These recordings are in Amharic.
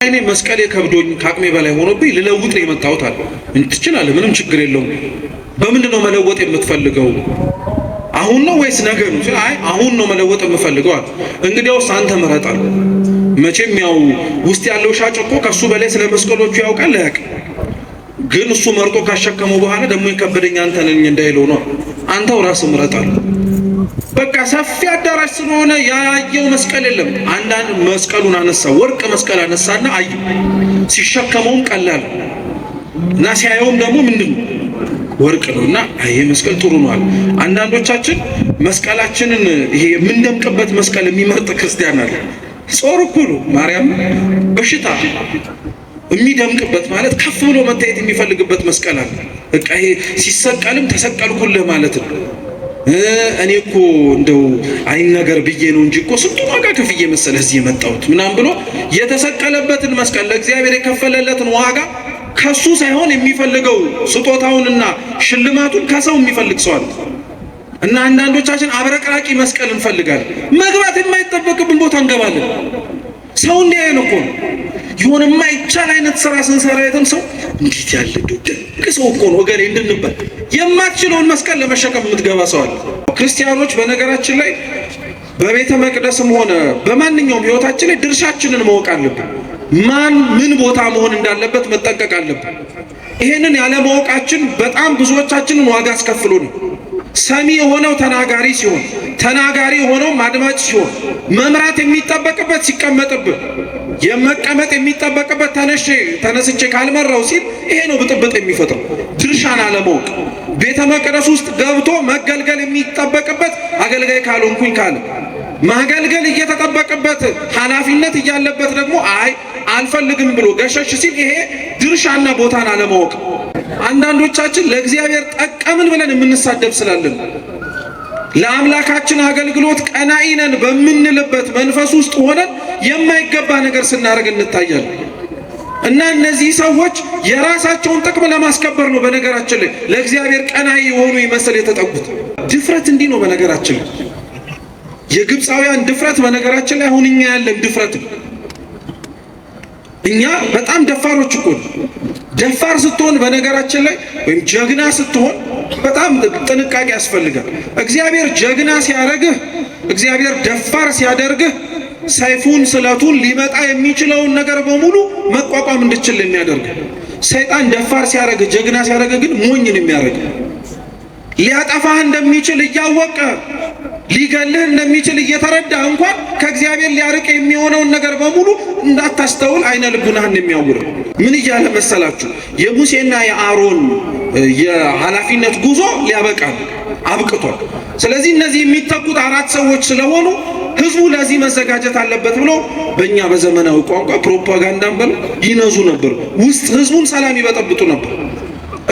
እኔ መስቀሌ ከብዶኝ ከአቅሜ በላይ ሆኖብኝ ልለውጥ ነው የመጣሁት አለ። ትችላለህ፣ ምንም ችግር የለውም። በምንድን ነው መለወጥ የምትፈልገው? አሁን ነው ወይስ ነገ ነው? አይ አሁን ነው መለወጥ የምፈልገው አለ። እንግዲያውስ አንተ ምረጥ አለ። መቼም ያው ውስጥ ያለው ሻጭ እኮ ከሱ በላይ ስለ መስቀሎቹ ያውቃል አያውቅም? ግን እሱ መርጦ ካሸከመው በኋላ ደግሞ የከበደኝ አንተ ነኝ እንዳይለው ነው። አንተው ራስህ ምረጥ አለ። በቃ ሰፊ አዳራሽ ስለሆነ ያየው መስቀል የለም። አንዳንድ መስቀሉን አነሳ፣ ወርቅ መስቀል አነሳና አይ ሲሸከመውም ቀላል እና ሲያየውም ደግሞ ምንድነው ወርቅ ነውና አይ መስቀል ጥሩ ነው አለ። አንዳንዶቻችን መስቀላችንን ይሄ የምንደምቅበት መስቀል የሚመርጥ ክርስቲያን አለ። ጾር እኮ ነው ማርያም በሽታ የሚደምቅበት ማለት ከፍ ብሎ መታየት የሚፈልግበት መስቀል አለ። በቃ ይሄ ሲሰቀልም ተሰቀልኩልህ ማለት ነው። እኔ እኮ እንደው አይን ነገር ብዬ ነው እንጂ እኮ ስንቱ ዋጋ ከፍዬ መሰለህ እዚህ የመጣሁት ምናምን ብሎ የተሰቀለበትን መስቀል ለእግዚአብሔር የከፈለለትን ዋጋ ከሱ ሳይሆን የሚፈልገው ስጦታውንና ሽልማቱን ከሰው የሚፈልግ ሰው አለ። እና አንዳንዶቻችን አብረቅራቂ መስቀል እንፈልጋለን። መግባት የማይጠበቅብን ቦታ እንገባለን። ሰው እንዲያየን እኮ ነው። የሆነ የማይቻል አይነት ስራ ስንሰራ አይተን ሰው እንዴት ያለ ደግ ሰው እኮ ነው እገሌ እንድንባል የማትችለውን መስቀል ለመሸከም የምትገባ ሰው አለ። ክርስቲያኖች በነገራችን ላይ በቤተ መቅደስም ሆነ በማንኛውም ህይወታችን ላይ ድርሻችንን ማወቅ አለብን። ማን ምን ቦታ መሆን እንዳለበት መጠንቀቅ አለብን። ይሄንን ያለ ማወቃችን በጣም ብዙዎቻችንን ዋጋ አስከፍሎ ነው። ሰሚ የሆነው ተናጋሪ ሲሆን፣ ተናጋሪ የሆነው ማድማጭ ሲሆን፣ መምራት የሚጠበቅበት ሲቀመጥብን፣ የመቀመጥ የሚጠበቅበት ተነስቼ ካልመራው ሲል ይሄ ነው ብጥብጥ የሚፈጥረው። ድርሻን አለማወቅ። ቤተ መቅደስ ውስጥ ገብቶ መገልገል የሚጠበቅበት አገልጋይ ካልሆንኩኝ ካለ ማገልገል እየተጠበቅበት ኃላፊነት እያለበት ደግሞ አይ አልፈልግም ብሎ ገሸሽ ሲል ይሄ ድርሻና ቦታን አለማወቅ። አንዳንዶቻችን ለእግዚአብሔር ጠቀምን ብለን የምንሳደብ ስላለን ለአምላካችን አገልግሎት ቀናኢ ነን በምንልበት መንፈስ ውስጥ ሆነን የማይገባ ነገር ስናደርግ እንታያለን። እና እነዚህ ሰዎች የራሳቸውን ጥቅም ለማስከበር ነው በነገራችን ላይ ለእግዚአብሔር ቀናኢ የሆኑ ይመስል የተጠጉት። ድፍረት እንዲህ ነው በነገራችን ላይ የግብፃውያን ድፍረት በነገራችን ላይ አሁን እኛ ያለን ድፍረት ነው። እኛ በጣም ደፋሮች እኮ ነው። ደፋር ስትሆን በነገራችን ላይ ወይም ጀግና ስትሆን በጣም ጥንቃቄ ያስፈልጋል። እግዚአብሔር ጀግና ሲያደርግህ፣ እግዚአብሔር ደፋር ሲያደርግህ ሰይፉን ስለቱን ሊመጣ የሚችለውን ነገር በሙሉ መቋቋም እንድችል የሚያደርግ። ሰይጣን ደፋር ሲያደርግህ፣ ጀግና ሲያደርግህ ግን ሞኝን የሚያደርግ ሊያጠፋህ እንደሚችል እያወቀ ሊገልህ እንደሚችል እየተረዳ እንኳን ከእግዚአብሔር ሊያርቅ የሚሆነውን ነገር በሙሉ እንዳታስተውል አይነ ልቡናህን የሚያውረው። ምን እያለ መሰላችሁ? የሙሴና የአሮን የኃላፊነት ጉዞ ሊያበቃል አብቅቷል። ስለዚህ እነዚህ የሚተኩት 4 ሰዎች ስለሆኑ ህዝቡ ለዚህ መዘጋጀት አለበት ብሎ በእኛ በዘመናዊ ቋንቋ ፕሮፓጋንዳን በል ይነዙ ነበር። ውስጥ ህዝቡን ሰላም ይበጠብጡ ነበር።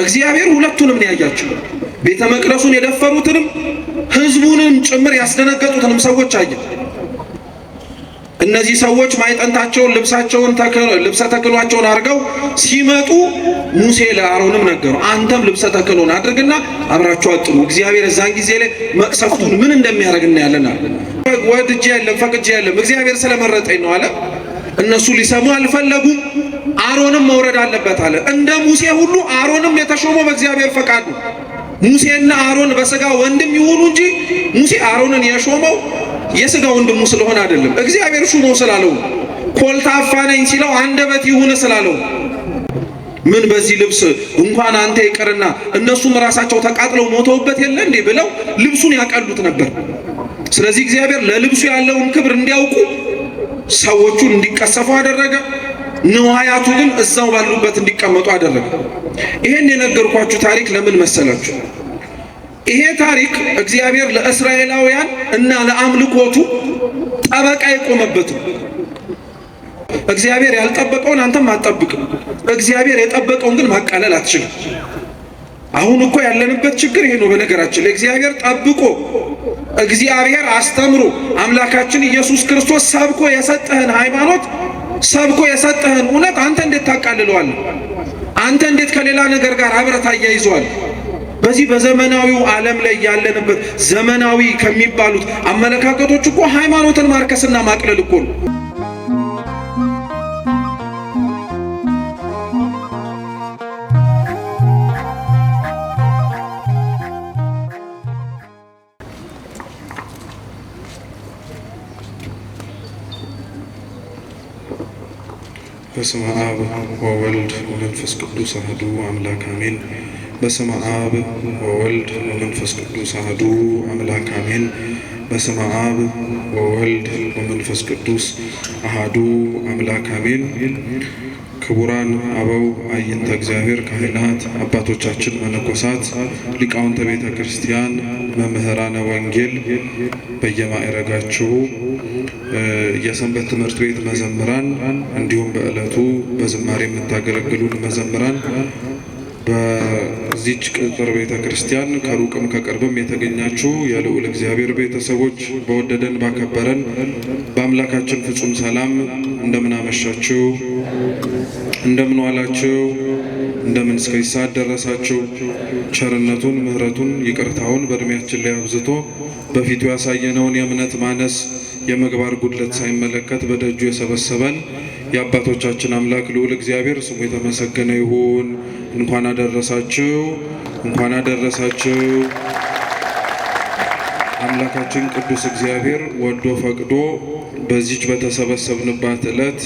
እግዚአብሔር ሁለቱንም ያያቸው፣ ቤተ መቅደሱን የደፈሩትንም ህዝቡንም ጭምር ያስደነገጡትንም ሰዎች አየ። እነዚህ ሰዎች ማይጠንታቸውን ልብሰ ተክህኖአቸውን አድርገው ሲመጡ ሙሴ ለአሮንም ነገሩ፣ አንተም ልብሰ ተክህኖን አድርግና አብራችሁ አጥሩ፣ እግዚአብሔር እዛን ጊዜ ላይ መቅሰፍቱን ምን እንደሚያደርግ እናያለን አለ። ወድጄ የለም ፈቅጄ የለም እግዚአብሔር ስለመረጠኝ ነው አለ። እነሱ ሊሰሙ አልፈለጉም። አሮንም መውረድ አለበት አለ። እንደ ሙሴ ሁሉ አሮንም የተሾመው በእግዚአብሔር ፈቃድ ነው። ሙሴና አሮን በስጋ ወንድም ይሁኑ እንጂ ሙሴ አሮንን የሾመው የስጋ ወንድሙ ስለሆነ አይደለም። እግዚአብሔር ሹመው ስላለው፣ ኮልታፋ ነኝ ሲለው አንደበት ይሁን ስላለው። ምን በዚህ ልብስ እንኳን አንተ ይቅርና እነሱም ራሳቸው ተቃጥለው ሞተውበት የለ እንዴ ብለው ልብሱን ያቀሉት ነበር። ስለዚህ እግዚአብሔር ለልብሱ ያለውን ክብር እንዲያውቁ ሰዎቹን እንዲቀሰፉ አደረገ። ንዋያቱ ግን እዛው ባሉበት እንዲቀመጡ አደረገ። ይሄን የነገርኳችሁ ታሪክ ለምን መሰላችሁ? ይሄ ታሪክ እግዚአብሔር ለእስራኤላውያን እና ለአምልኮቱ ጠበቃ የቆመበት ነው። እግዚአብሔር ያልጠበቀውን አንተም አትጠብቅም። እግዚአብሔር የጠበቀውን ግን ማቃለል አትችልም። አሁን እኮ ያለንበት ችግር ይሄ ነው። በነገራችን ላይ እግዚአብሔር ጠብቆ እግዚአብሔር አስተምሮ አምላካችን ኢየሱስ ክርስቶስ ሰብኮ የሰጠህን ሃይማኖት ሰብኮ የሰጠህን እውነት አንተ እንዴት ታቃልለዋለህ? አንተ እንዴት ከሌላ ነገር ጋር አብረህ ታያይዘዋለህ? በዚህ በዘመናዊው ዓለም ላይ ያለንበት ዘመናዊ ከሚባሉት አመለካከቶች እኮ ሃይማኖትን ማርከስና ማቅለል እኮ ነው። በስመ አብ ወወልድ ወመንፈስ ቅዱስ አሐዱ አምላክ አሜን። በስመ አብ ወወልድ ወመንፈስ ቅዱስ አሐዱ አምላክ አሜን። በስመ አብ ወወልድ ወመንፈስ ቅዱስ አሐዱ አምላክ አሜን። ክቡራን አበው አይንተ እግዚአብሔር ካህናት፣ አባቶቻችን መነኮሳት፣ ሊቃውንተ ቤተ ክርስቲያን፣ መምህራነ ወንጌል በየማዕረጋችሁ፣ የሰንበት ትምህርት ቤት መዘምራን፣ እንዲሁም በዕለቱ በዝማሬ የምታገለግሉን መዘምራን፣ በዚች ቅጥር ቤተ ክርስቲያን ከሩቅም ከቅርብም የተገኛችሁ የልዑል እግዚአብሔር ቤተሰቦች፣ በወደደን ባከበረን በአምላካችን ፍጹም ሰላም እንደምን አመሻችሁ፣ እንደምን ዋላችሁ፣ እንደምን እስከዚህ ሰዓት ደረሳችሁ። ቸርነቱን ምሕረቱን ይቅርታውን በእድሜያችን ላይ አብዝቶ በፊቱ ያሳየነውን የእምነት ማነስ የምግባር ጉድለት ሳይመለከት በደጁ የሰበሰበን የአባቶቻችን አምላክ ልዑል እግዚአብሔር ስሙ የተመሰገነ ይሁን። እንኳን አደረሳችሁ፣ እንኳን አደረሳችሁ። አምላካችን ቅዱስ እግዚአብሔር ወዶ ፈቅዶ በዚች በተሰበሰብንባት ዕለት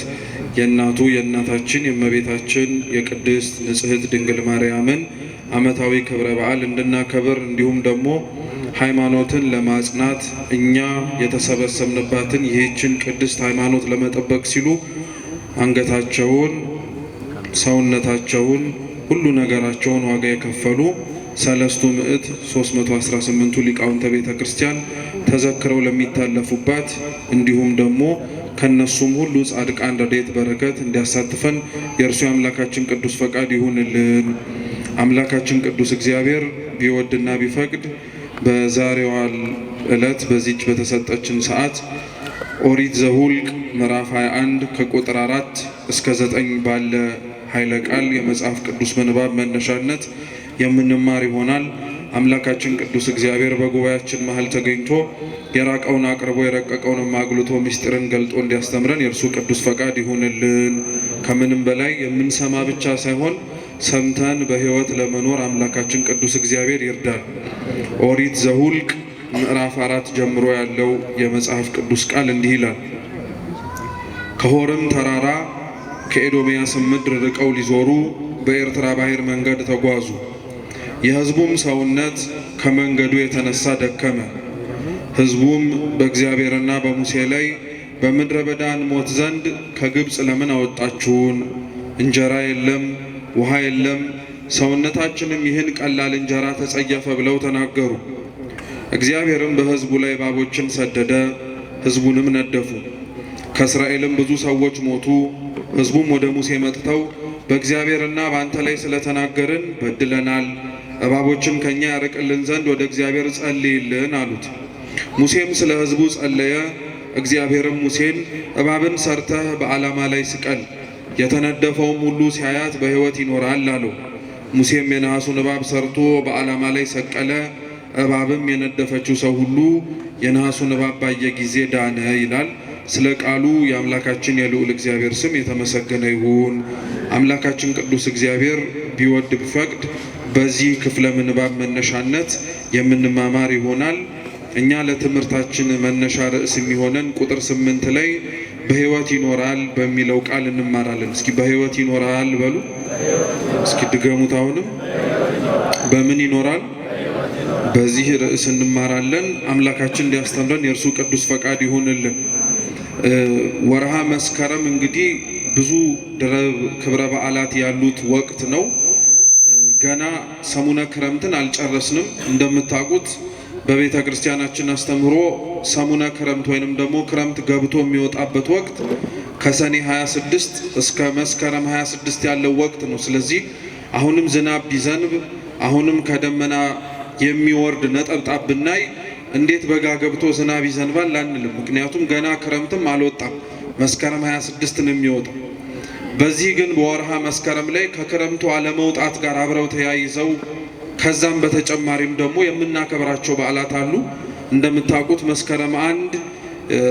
የእናቱ የእናታችን የእመቤታችን የቅድስት ንጽሕት ድንግል ማርያምን ዓመታዊ ክብረ በዓል እንድናከብር እንዲሁም ደግሞ ሃይማኖትን ለማጽናት እኛ የተሰበሰብንባትን ይህችን ቅድስት ሃይማኖት ለመጠበቅ ሲሉ አንገታቸውን፣ ሰውነታቸውን፣ ሁሉ ነገራቸውን ዋጋ የከፈሉ 318ቱ ሊቃውንተ ቤተ ክርስቲያን ተዘክረው ለሚታለፉባት እንዲሁም ደግሞ ከነሱም ሁሉ ጻድቃን ረድኤት በረከት እንዲያሳትፈን የእርሱ የአምላካችን ቅዱስ ፈቃድ ይሁንልን። አምላካችን ቅዱስ እግዚአብሔር ቢወድና ቢፈቅድ በዛሬዋ ዕለት በዚች በተሰጠችን ሰዓት ኦሪት ዘኍልቍ ምዕራፍ 21 ከቁጥር 4 እስከ 9 ባለ ኃይለ ቃል የመጽሐፍ ቅዱስ ምንባብ መነሻነት የምንማር ይሆናል። አምላካችን ቅዱስ እግዚአብሔር በጉባኤያችን መሃል ተገኝቶ የራቀውን አቅርቦ የረቀቀውን አጉልቶ ምስጢርን ገልጦ እንዲያስተምረን የእርሱ ቅዱስ ፈቃድ ይሁንልን። ከምንም በላይ የምንሰማ ብቻ ሳይሆን ሰምተን በሕይወት ለመኖር አምላካችን ቅዱስ እግዚአብሔር ይርዳል። ኦሪት ዘኍልቍ ምዕራፍ 4 ጀምሮ ያለው የመጽሐፍ ቅዱስ ቃል እንዲህ ይላል። ከሆርም ተራራ ከኤዶምያስም ምድር ርቀው ሊዞሩ በኤርትራ ባሕር መንገድ ተጓዙ። የሕዝቡም ሰውነት ከመንገዱ የተነሳ ደከመ። ሕዝቡም በእግዚአብሔርና በሙሴ ላይ በምድረ በዳ እንሞት ዘንድ ከግብፅ ለምን አወጣችሁን? እንጀራ የለም፣ ውሃ የለም፣ ሰውነታችንም ይህን ቀላል እንጀራ ተጸየፈ ብለው ተናገሩ። እግዚአብሔርም በሕዝቡ ላይ እባቦችን ሰደደ፣ ሕዝቡንም ነደፉ። ከእስራኤልም ብዙ ሰዎች ሞቱ። ሕዝቡም ወደ ሙሴ መጥተው በእግዚአብሔርና በአንተ ላይ ስለተናገርን በድለናል፣ እባቦችን ከኛ ያርቅልን ዘንድ ወደ እግዚአብሔር ጸልይልን አሉት። ሙሴም ስለ ሕዝቡ ጸለየ። እግዚአብሔርም ሙሴን እባብን ሰርተህ በዓላማ ላይ ስቀል፣ የተነደፈውም ሁሉ ሲያያት በሕይወት ይኖራል አለው። ሙሴም የነሐሱን እባብ ሰርቶ በዓላማ ላይ ሰቀለ። እባብም የነደፈችው ሰው ሁሉ የነሐሱን እባብ ባየ ጊዜ ዳነ ይላል። ስለ ቃሉ የአምላካችን የልዑል እግዚአብሔር ስም የተመሰገነ ይሁን። አምላካችን ቅዱስ እግዚአብሔር ቢወድ ቢፈቅድ በዚህ ክፍለ ምንባብ መነሻነት የምንማማር ይሆናል። እኛ ለትምህርታችን መነሻ ርዕስ የሚሆነን ቁጥር 8 ላይ በሕይወት ይኖራል በሚለው ቃል እንማራለን። እስኪ በሕይወት ይኖራል በሉ። እስኪ ድገሙት። አሁንም በምን ይኖራል? በዚህ ርዕስ እንማራለን። አምላካችን እንዲያስተምረን የእርሱ ቅዱስ ፈቃድ ይሁንልን። ወርሃ መስከረም እንግዲህ ብዙ ክብረ በዓላት ያሉት ወቅት ነው። ገና ሰሙነ ክረምትን አልጨረስንም። እንደምታውቁት በቤተ ክርስቲያናችን አስተምህሮ ሰሙነ ክረምት ወይንም ደግሞ ክረምት ገብቶ የሚወጣበት ወቅት ከሰኔ 26 እስከ መስከረም 26 ያለው ወቅት ነው። ስለዚህ አሁንም ዝናብ ቢዘንብ አሁንም ከደመና የሚወርድ ነጠብጣብ ብናይ እንዴት በጋ ገብቶ ዝናብ ይዘንባል አንልም። ምክንያቱም ገና ክረምትም አልወጣም፣ መስከረም 26 ነው የሚወጣው። በዚህ ግን በወርሃ መስከረም ላይ ከክረምቱ አለመውጣት ጋር አብረው ተያይዘው ከዛም በተጨማሪም ደግሞ የምናከብራቸው በዓላት አሉ። እንደምታውቁት መስከረም 1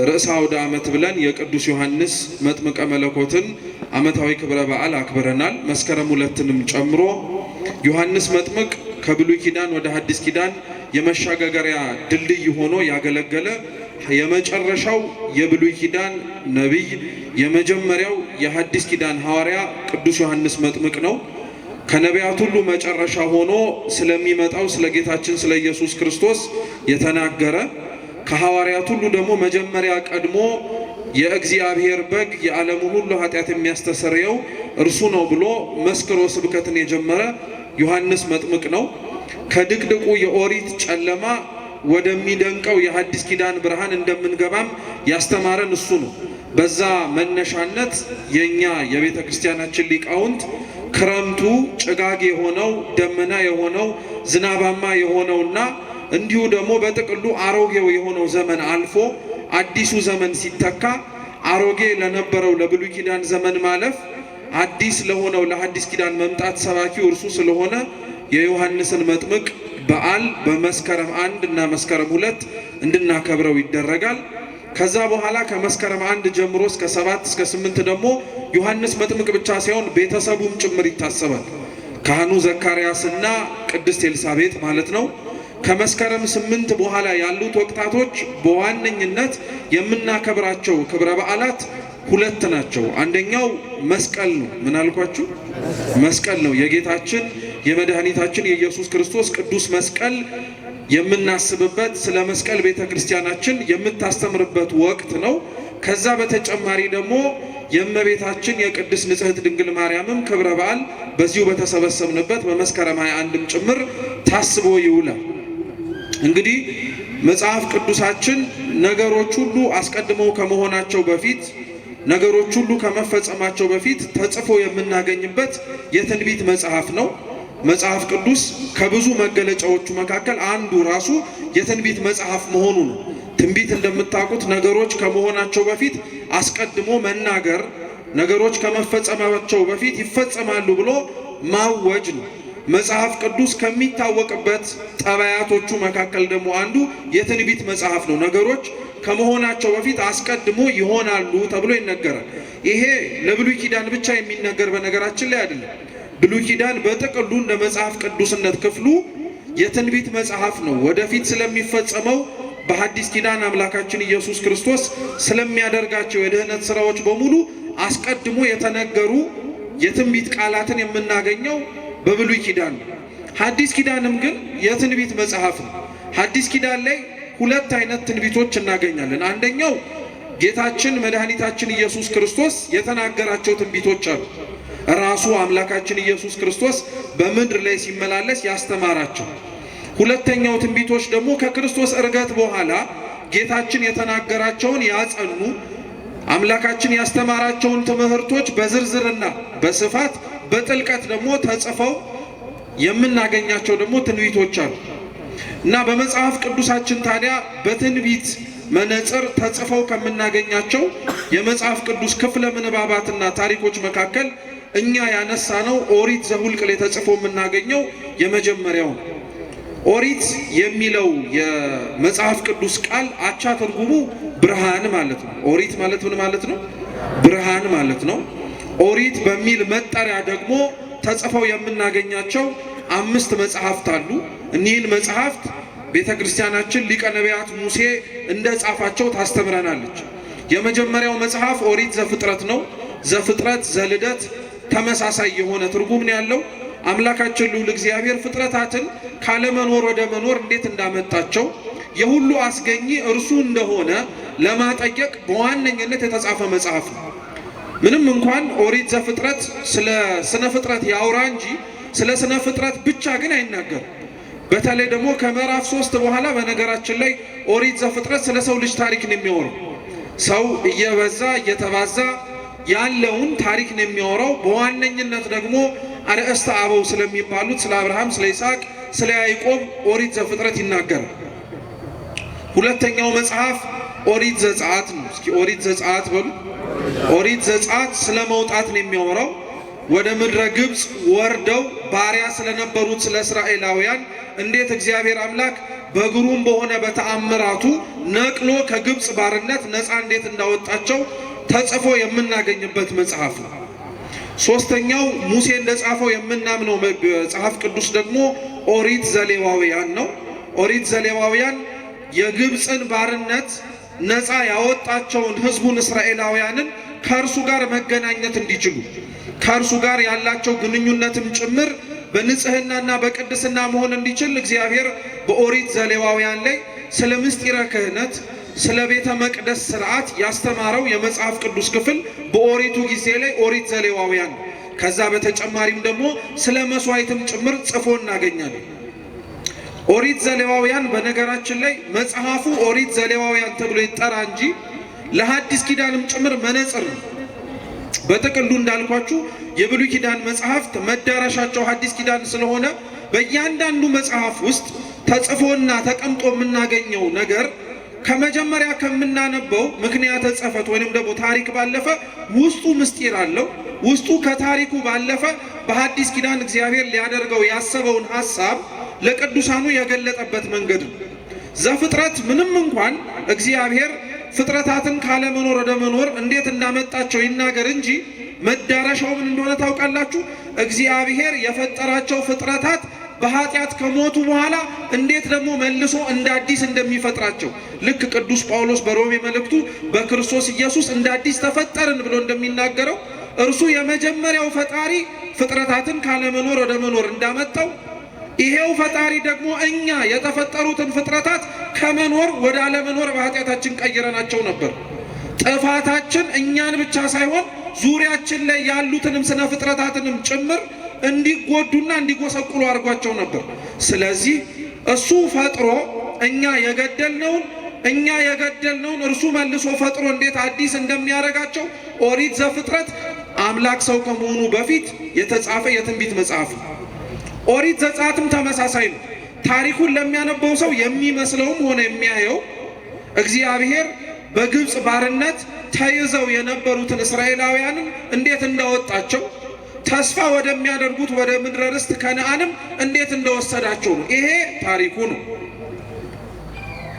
ርዕሰ አውደ ዓመት ብለን የቅዱስ ዮሐንስ መጥምቀ መለኮትን ዓመታዊ ክብረ በዓል አክብረናል። መስከረም 2ንም ጨምሮ ዮሐንስ መጥምቅ ከብሉይ ኪዳን ወደ ሐዲስ ኪዳን የመሻገሪያ ድልድይ ሆኖ ያገለገለ የመጨረሻው የብሉይ ኪዳን ነቢይ የመጀመሪያው የሐዲስ ኪዳን ሐዋርያ ቅዱስ ዮሐንስ መጥምቅ ነው። ከነቢያት ሁሉ መጨረሻ ሆኖ ስለሚመጣው ስለ ጌታችን ስለ ኢየሱስ ክርስቶስ የተናገረ ከሐዋርያት ሁሉ ደግሞ መጀመሪያ ቀድሞ የእግዚአብሔር በግ የዓለሙን ሁሉ ኃጢአት የሚያስተሰርየው እርሱ ነው ብሎ መስክሮ ስብከትን የጀመረ ዮሐንስ መጥምቅ ነው። ከድቅድቁ የኦሪት ጨለማ ወደሚደንቀው የሐዲስ ኪዳን ብርሃን እንደምንገባም ያስተማረን እሱ ነው። በዛ መነሻነት የኛ የቤተ ክርስቲያናችን ሊቃውንት ክረምቱ ጭጋግ የሆነው ደመና የሆነው ዝናባማ የሆነውና እንዲሁ ደግሞ በጥቅሉ አሮጌው የሆነው ዘመን አልፎ አዲሱ ዘመን ሲተካ አሮጌ ለነበረው ለብሉይ ኪዳን ዘመን ማለፍ አዲስ ለሆነው ለሐዲስ ኪዳን መምጣት ሰባኪው እርሱ ስለሆነ የዮሐንስን መጥምቅ በዓል በመስከረም 1 እና መስከረም 2 እንድናከብረው ይደረጋል። ከዛ በኋላ ከመስከረም 1 ጀምሮ እስከ 7 እስከ 8 ደግሞ ዮሐንስ መጥምቅ ብቻ ሳይሆን ቤተሰቡም ጭምር ይታሰባል። ካህኑ ዘካርያስና ቅድስት ኤልሳቤጥ ማለት ነው። ከመስከረም 8 በኋላ ያሉት ወቅታቶች በዋነኝነት የምናከብራቸው ክብረ በዓላት ሁለት ናቸው። አንደኛው መስቀል ነው። ምን አልኳችሁ? መስቀል ነው። የጌታችን የመድኃኒታችን የኢየሱስ ክርስቶስ ቅዱስ መስቀል የምናስብበት ስለ መስቀል ቤተ ክርስቲያናችን የምታስተምርበት ወቅት ነው። ከዛ በተጨማሪ ደግሞ የእመቤታችን የቅድስት ንጽሕት ድንግል ማርያምም ክብረ በዓል በዚሁ በተሰበሰብንበት በመስከረም 21ም ጭምር ታስቦ ይውላል። እንግዲህ መጽሐፍ ቅዱሳችን ነገሮች ሁሉ አስቀድመው ከመሆናቸው በፊት ነገሮች ሁሉ ከመፈጸማቸው በፊት ተጽፎ የምናገኝበት የትንቢት መጽሐፍ ነው። መጽሐፍ ቅዱስ ከብዙ መገለጫዎቹ መካከል አንዱ ራሱ የትንቢት መጽሐፍ መሆኑ ነው። ትንቢት እንደምታውቁት ነገሮች ከመሆናቸው በፊት አስቀድሞ መናገር፣ ነገሮች ከመፈጸማቸው በፊት ይፈጸማሉ ብሎ ማወጅ ነው። መጽሐፍ ቅዱስ ከሚታወቅበት ጠባያቶቹ መካከል ደግሞ አንዱ የትንቢት መጽሐፍ ነው። ነገሮች ከመሆናቸው በፊት አስቀድሞ ይሆናሉ ተብሎ ይነገራል። ይሄ ለብሉይ ኪዳን ብቻ የሚነገር በነገራችን ላይ አይደለም። ብሉይ ኪዳን በጥቅሉ እንደ መጽሐፍ ቅዱስነት ክፍሉ የትንቢት መጽሐፍ ነው። ወደፊት ስለሚፈጸመው በሐዲስ ኪዳን አምላካችን ኢየሱስ ክርስቶስ ስለሚያደርጋቸው የድህነት ስራዎች በሙሉ አስቀድሞ የተነገሩ የትንቢት ቃላትን የምናገኘው በብሉይ ኪዳን ነው። ሐዲስ ኪዳንም ግን የትንቢት መጽሐፍ ነው። ሐዲስ ኪዳን ላይ ሁለት አይነት ትንቢቶች እናገኛለን። አንደኛው ጌታችን መድኃኒታችን ኢየሱስ ክርስቶስ የተናገራቸው ትንቢቶች አሉ። ራሱ አምላካችን ኢየሱስ ክርስቶስ በምድር ላይ ሲመላለስ ያስተማራቸው። ሁለተኛው ትንቢቶች ደግሞ ከክርስቶስ ዕርገት በኋላ ጌታችን የተናገራቸውን ያጸኑ፣ አምላካችን ያስተማራቸውን ትምህርቶች በዝርዝርና በስፋት በጥልቀት ደግሞ ተጽፈው የምናገኛቸው ደግሞ ትንቢቶች አሉ እና በመጽሐፍ ቅዱሳችን ታዲያ በትንቢት መነጽር ተጽፈው ከምናገኛቸው የመጽሐፍ ቅዱስ ክፍለ ምንባባትና ታሪኮች መካከል እኛ ያነሳነው ኦሪት ዘኍልቍ ላይ ተጽፎ የምናገኘው የመጀመሪያው ነው። ኦሪት የሚለው የመጽሐፍ ቅዱስ ቃል አቻ ትርጉሙ ብርሃን ማለት ነው። ኦሪት ማለት ምን ማለት ነው? ብርሃን ማለት ነው። ኦሪት በሚል መጠሪያ ደግሞ ተጽፈው የምናገኛቸው 5 መጽሐፍት አሉ። እኒህን መጽሐፍት ቤተ ክርስቲያናችን ሊቀ ነቢያት ሙሴ እንደ ጻፋቸው ታስተምረናለች። የመጀመሪያው መጽሐፍ ኦሪት ዘፍጥረት ነው። ዘፍጥረት ዘልደት ተመሳሳይ የሆነ ትርጉም ነው ያለው። አምላካችን ልዑል እግዚአብሔር ፍጥረታትን ካለመኖር ወደ መኖር እንዴት እንዳመጣቸው የሁሉ አስገኚ እርሱ እንደሆነ ለማጠየቅ በዋነኝነት የተጻፈ መጽሐፍ ነው። ምንም እንኳን ኦሪት ዘፍጥረት ስለ ስነ ፍጥረት ያውራ እንጂ ስለ ስነ ፍጥረት ብቻ ግን አይናገርም። በተለይ ደግሞ ከምዕራፍ 3 በኋላ በነገራችን ላይ ኦሪት ዘፍጥረት ስለ ሰው ልጅ ታሪክ ነው የሚያወራው። ሰው እየበዛ እየተባዛ ያለውን ታሪክ ነው የሚያወራው። በዋነኝነት ደግሞ አርእስተ አበው ስለሚባሉት ስለ አብርሃም፣ ስለ ይስሐቅ፣ ስለ ያዕቆብ ኦሪት ዘፍጥረት ይናገራል። ሁለተኛው መጽሐፍ ኦሪት ዘጸአት ነው። እስኪ ኦሪት ዘጸአት በሉ። ኦሪት ዘጸአት ስለ መውጣት ነው የሚያወራው። ወደ ምድረ ግብፅ ወርደው ባሪያ ስለነበሩት ስለ እስራኤላውያን እንዴት እግዚአብሔር አምላክ በግሩም በሆነ በተአምራቱ ነቅሎ ከግብፅ ባርነት ነፃ እንዴት እንዳወጣቸው ተጽፎ የምናገኝበት መጽሐፍ ነው። ሶስተኛው ሙሴ እንደጻፈው የምናምነው መጽሐፍ ቅዱስ ደግሞ ኦሪት ዘሌዋውያን ነው። ኦሪት ዘሌዋውያን የግብፅን ባርነት ነፃ ያወጣቸውን ሕዝቡን እስራኤላውያንን ከእርሱ ጋር መገናኘት እንዲችሉ ከእርሱ ጋር ያላቸው ግንኙነትም ጭምር በንጽህናና በቅድስና መሆን እንዲችል እግዚአብሔር በኦሪት ዘሌዋውያን ላይ ስለ ምስጢረ ክህነት ስለ ቤተ መቅደስ ሥርዓት ያስተማረው የመጽሐፍ ቅዱስ ክፍል በኦሪቱ ጊዜ ላይ ኦሪት ዘሌዋውያን። ከዛ በተጨማሪም ደግሞ ስለ መስዋዕትም ጭምር ጽፎ እናገኛለን። ኦሪት ዘሌዋውያን በነገራችን ላይ መጽሐፉ ኦሪት ዘሌዋውያን ተብሎ ይጠራ እንጂ ለሐዲስ ኪዳንም ጭምር መነጽር ነው። በጥቅሉ እንዳልኳችሁ የብሉይ ኪዳን መጽሐፍት መዳረሻቸው ሐዲስ ኪዳን ስለሆነ በእያንዳንዱ መጽሐፍ ውስጥ ተጽፎና ተቀምጦ የምናገኘው ነገር ከመጀመሪያ ከምናነበው ምክንያተ ጽሕፈት ወይንም ደግሞ ታሪክ ባለፈ ውስጡ ምስጢር አለው። ውስጡ ከታሪኩ ባለፈ በሐዲስ ኪዳን እግዚአብሔር ሊያደርገው ያሰበውን ሐሳብ ለቅዱሳኑ የገለጠበት መንገድ ነው። ዘፍጥረት ምንም እንኳን እግዚአብሔር ፍጥረታትን ካለመኖር ወደ መኖር እንዴት እንዳመጣቸው ይናገር እንጂ መዳረሻው ምን እንደሆነ ታውቃላችሁ? እግዚአብሔር የፈጠራቸው ፍጥረታት በኃጢአት ከሞቱ በኋላ እንዴት ደግሞ መልሶ እንደ አዲስ እንደሚፈጥራቸው ልክ ቅዱስ ጳውሎስ በሮሜ መልእክቱ በክርስቶስ ኢየሱስ እንደ አዲስ ተፈጠርን ብሎ እንደሚናገረው እርሱ የመጀመሪያው ፈጣሪ ፍጥረታትን ካለመኖር ወደ መኖር እንዳመጣው ይሄው ፈጣሪ ደግሞ እኛ የተፈጠሩትን ፍጥረታት ከመኖር ወደ አለመኖር በኃጢአታችን ቀይረናቸው ነበር። ጥፋታችን እኛን ብቻ ሳይሆን ዙሪያችን ላይ ያሉትንም ስነ ፍጥረታትንም ጭምር እንዲጎዱና እንዲጎሰቁሉ አድርጓቸው ነበር። ስለዚህ እሱ ፈጥሮ እኛ የገደልነውን እርሱ መልሶ ፈጥሮ እንዴት አዲስ እንደሚያደርጋቸው ኦሪት ዘፍጥረት አምላክ ሰው ከመሆኑ በፊት የተጻፈ የትንቢት መጽሐፍ ነው። ኦሪት ዘጸአትም ተመሳሳይ ነው። ታሪኩን ለሚያነበው ሰው የሚመስለውም ሆነ የሚያየው እግዚአብሔር በግብፅ ባርነት ተይዘው የነበሩትን እስራኤላውያንን እንዴት እንዳወጣቸው ተስፋ ወደሚያደርጉት ወደ ምድረ ርስት ከነዓንም እንዴት እንደወሰዳቸው ነው። ይሄ ታሪኩ ነው።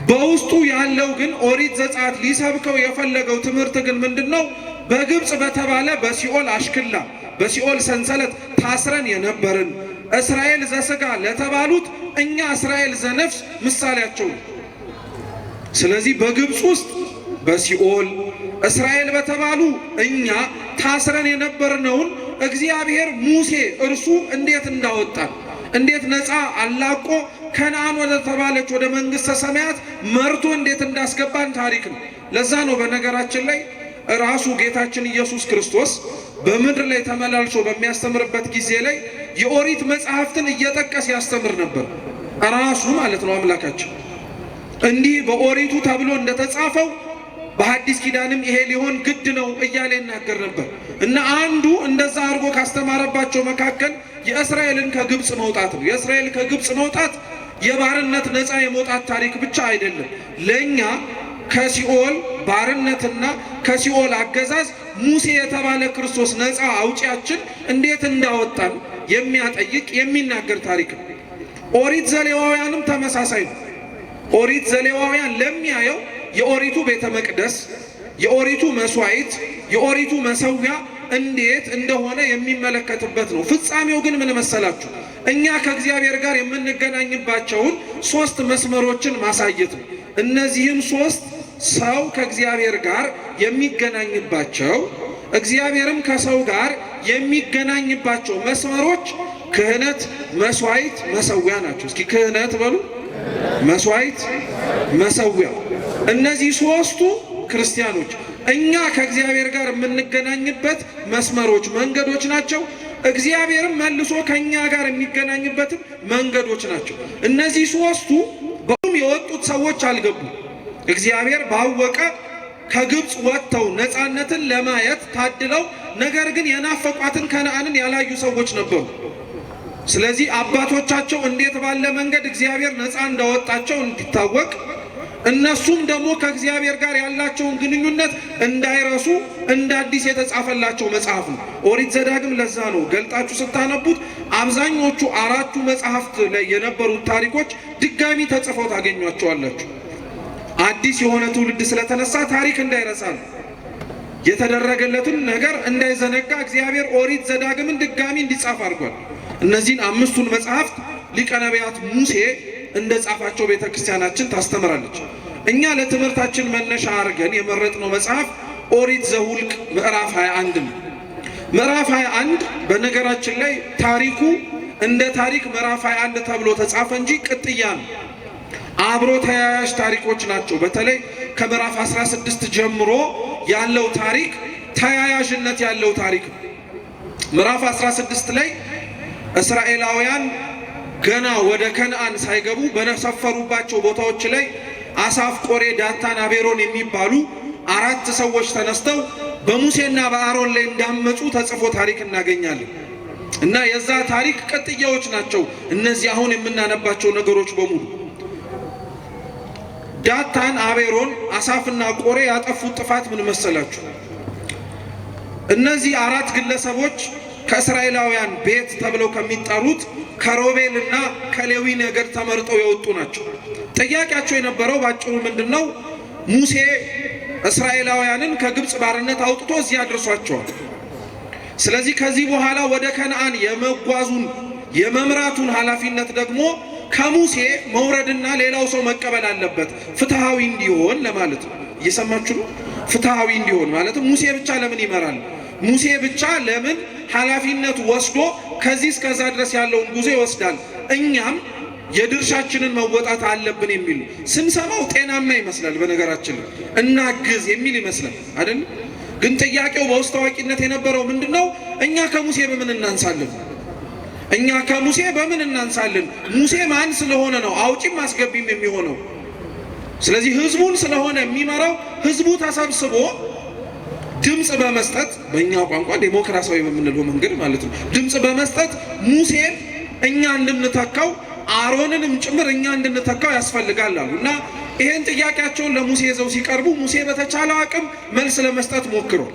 በውስጡ ያለው ግን ኦሪት ዘጸአት ሊሰብከው የፈለገው ትምህርት ግን ምንድነው? በግብፅ በተባለ በሲኦል አሽክላ በሲኦል ሰንሰለት ታስረን የነበርን እስራኤል ዘሥጋ ለተባሉት እኛ እስራኤል ዘነፍስ ምሳሌያቸው ነው። ስለዚህ በግብፅ ውስጥ በሲኦል እስራኤል በተባሉ እኛ ታስረን የነበርነውን እግዚአብሔር ሙሴ እርሱ እንዴት እንዳወጣን እንዴት ነፃ አላቆ ከነዓን ወደ ተባለች ወደ መንግሥተ ሰማያት መርቶ እንዴት እንዳስገባን ታሪክ ነው። ለዛ ነው በነገራችን ላይ ራሱ ጌታችን ኢየሱስ ክርስቶስ በምድር ላይ ተመላልሶ በሚያስተምርበት ጊዜ ላይ የኦሪት መጽሐፍትን እየጠቀስ ያስተምር ነበር። ራሱ ማለት ነው አምላካችን እንዲህ በኦሪቱ ተብሎ እንደተጻፈው በሐዲስ ኪዳንም ይሄ ሊሆን ግድ ነው እያለ ይናገር ነበር። እና አንዱ እንደዛ አድርጎ ካስተማረባቸው መካከል የእስራኤልን ከግብፅ መውጣት ነው። የእስራኤል ከግብፅ መውጣት የባርነት ነፃ የመውጣት ታሪክ ብቻ አይደለም። ለእኛ ከሲኦል ባርነትና ከሲኦል አገዛዝ ሙሴ የተባለ ክርስቶስ ነፃ አውጪያችን እንዴት እንዳወጣን የሚያጠይቅ የሚናገር ታሪክ ነው። ኦሪት ዘሌዋውያንም ተመሳሳይ ነው። ኦሪት ዘሌዋውያን ለሚያየው የኦሪቱ ቤተ መቅደስ፣ የኦሪቱ መስዋዕት፣ የኦሪቱ መሰዊያ እንዴት እንደሆነ የሚመለከትበት ነው። ፍጻሜው ግን ምን መሰላችሁ? እኛ ከእግዚአብሔር ጋር የምንገናኝባቸውን 3 መስመሮችን ማሳየት ነው። እነዚህም 3 ሰው ከእግዚአብሔር ጋር የሚገናኝባቸው እግዚአብሔርም ከሰው ጋር የሚገናኝባቸው መስመሮች ክህነት፣ መስዋዕት፣ መሰዊያ ናቸው። እስኪ ክህነት በሉ፣ መስዋዕት፣ መሰዊያ። እነዚህ 3ቱ ክርስቲያኖች እኛ ከእግዚአብሔር ጋር የምንገናኝበት መስመሮች፣ መንገዶች ናቸው። እግዚአብሔርም መልሶ ከእኛ ጋር የሚገናኝበትም መንገዶች ናቸው። እነዚህ 3ቱ በሁሉም የወጡት ሰዎች አልገቡም። እግዚአብሔር ባወቀ ከግብፅ ወጥተው ነፃነትን ለማየት ታድለው ነገር ግን የናፈቋትን ከነዓንን ያላዩ ሰዎች ነበሩ። ስለዚህ አባቶቻቸው እንዴት ባለ መንገድ እግዚአብሔር ነፃ እንዳወጣቸው እንዲታወቅ እነሱም ደግሞ ከእግዚአብሔር ጋር ያላቸውን ግንኙነት እንዳይረሱ እንደ አዲስ የተጻፈላቸው መጽሐፍ ነው ኦሪት ዘዳግም። ለዛ ነው ገልጣችሁ ስታነቡት አብዛኞቹ 4ቱ መጽሐፍት ላይ የነበሩት ታሪኮች ድጋሚ ተጽፈው ታገኟቸዋላችሁ። አዲስ የሆነ ትውልድ ስለተነሳ ታሪክ እንዳይረሳ ነው። የተደረገለትን ነገር እንዳይዘነጋ እግዚአብሔር ኦሪት ዘዳግምን ድጋሚ እንዲጻፍ አድርጓል። እነዚህን 5ቱን መጽሐፍት ሊቀ ነቢያት ሙሴ እንደ ጻፋቸው ቤተ ክርስቲያናችን ታስተምራለች። እኛ ለትምህርታችን መነሻ አድርገን የመረጥነው መጽሐፍ ኦሪት ዘኍልቍ ምዕራፍ 21 ነው። ምዕራፍ 21 በነገራችን ላይ ታሪኩ እንደ ታሪክ ምዕራፍ 21 ተብሎ ተጻፈ እንጂ ቅጥያ ነው። አብሮ ተያያዥ ታሪኮች ናቸው። በተለይ ከምዕራፍ 16 ጀምሮ ያለው ታሪክ ተያያዥነት ያለው ታሪክ ነው። ምዕራፍ 16 ላይ እስራኤላውያን ገና ወደ ከነዓን ሳይገቡ በሰፈሩባቸው ቦታዎች ላይ አሳፍ፣ ቆሬ፣ ዳታን፣ አቤሮን የሚባሉ 4 ሰዎች ተነስተው በሙሴና በአሮን ላይ እንዳመፁ ተጽፎ ታሪክ እናገኛለን። እና የዛ ታሪክ ቅጥያዎች ናቸው እነዚህ አሁን የምናነባቸው ነገሮች በሙሉ። ዳታን፣ አቤሮን፣ አሳፍና ቆሬ ያጠፉት ጥፋት ምን መሰላችሁ? እነዚህ 4 ግለሰቦች ከእስራኤላውያን ቤት ተብለው ከሚጠሩት ከሮቤልና ከሌዊ ነገድ ተመርጠው የወጡ ናቸው። ጥያቄያቸው የነበረው ባጭሩ ምንድነው? ሙሴ እስራኤላውያንን ከግብፅ ባርነት አውጥቶ እዚህ አድርሷቸዋል። ስለዚህ ከዚህ በኋላ ወደ ከነዓን የመጓዙን የመምራቱን ኃላፊነት ደግሞ ከሙሴ መውረድና ሌላው ሰው መቀበል አለበት፣ ፍትሃዊ እንዲሆን ለማለት ነው። እየሰማችሁ ነው? ፍትሃዊ እንዲሆን ማለት ሙሴ ብቻ ለምን ይመራል? ሙሴ ብቻ ለምን ኃላፊነት ወስዶ ከዚህ እስከዛ ድረስ ያለውን ጉዞ ይወስዳል? እኛም የድርሻችንን መወጣት አለብን የሚል ስንሰማው ጤናማ ይመስላል። በነገራችን ላይ እናግዝ የሚል ይመስላል አይደል? ግን ጥያቄው በውስጥ ታዋቂነት የነበረው ምንድነው? እኛ ከሙሴ በምን እናንሳለን? እኛ ከሙሴ በምን እናንሳለን? ሙሴ ማን ስለሆነ ነው አውጪም አስገቢም የሚሆነው? ስለዚህ ህዝቡን ስለሆነ የሚመራው ህዝቡ ተሰብስቦ ድምጽ በመስጠት በእኛ ቋንቋ ዴሞክራሲያዊ በምንለው መንገድ ማለት ነው ድምጽ በመስጠት ሙሴን እኛ እንድንተካው አሮንንም ጭምር እኛ እንድንተካው ያስፈልጋል አሉ። እና ይሄን ጥያቄያቸውን ለሙሴ ይዘው ሲቀርቡ ሙሴ በተቻለው አቅም መልስ ለመስጠት ሞክሯል።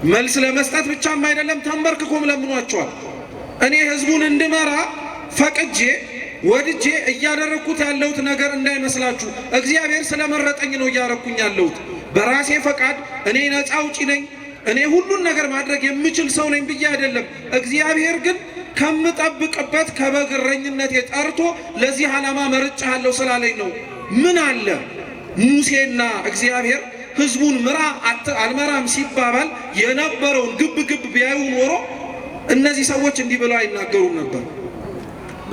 መልስ ለመስጠት ብቻም አይደለም ተንበርክኮም ለምኗቸዋል። እኔ ህዝቡን እንድመራ ፈቅጄ ወድጄ እያደረኩት ያለሁት ነገር እንዳይመስላችሁ፣ እግዚአብሔር ስለመረጠኝ ነው እያደረኩኝ ያለሁት። በራሴ ፈቃድ እኔ ነፃ አውጪ ነኝ፣ እኔ ሁሉን ነገር ማድረግ የምችል ሰው ነኝ ብዬ አይደለም። እግዚአብሔር ግን ከምጠብቅበት ከበግ እረኝነቴ ጠርቶ ለዚህ ዓላማ መርጬሃለሁ ስላለኝ ነው። ምን አለ ሙሴና እግዚአብሔር ህዝቡን ምራ አልመራም ሲባባል የነበረውን ግብ ግብ ቢያዩ ኖሮ እነዚህ ሰዎች እንዲህ ብለው አይናገሩም ነበር።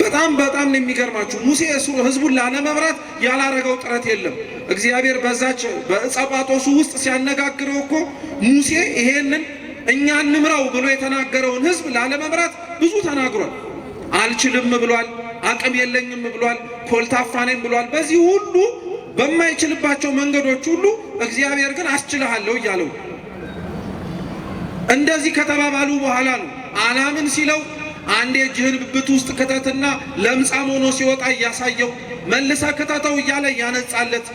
በጣም ነው የሚገርማችሁ። ሙሴ ህዝቡን ላለመምራት ያላረገው ጥረት የለም። እግዚአብሔር በዛች በዕፀ ጳጦሱ ውስጥ ሲያነጋግረው እኮ ሙሴ ይሄንን እኛ እንምራው ብሎ የተናገረውን ህዝብ ላለመምራት ብዙ ተናግሯል። አልችልም ብሏል፣ አቅም የለኝም ብሏል፣ ኮልታፋ ነኝ ብሏል። በዚህ ሁሉ በማይችልባቸው መንገዶች ሁሉ እግዚአብሔር ግን አስችልሃለሁ እያለው እንደዚህ ከተባባሉ በኋላ ነው አላምን ሲለው አንዴ እጅህን ብብት ውስጥ ከተትና ለምጻም ሆኖ ሲወጣ እያሳየው መልሰ ከተተው እያለ ያነጻለት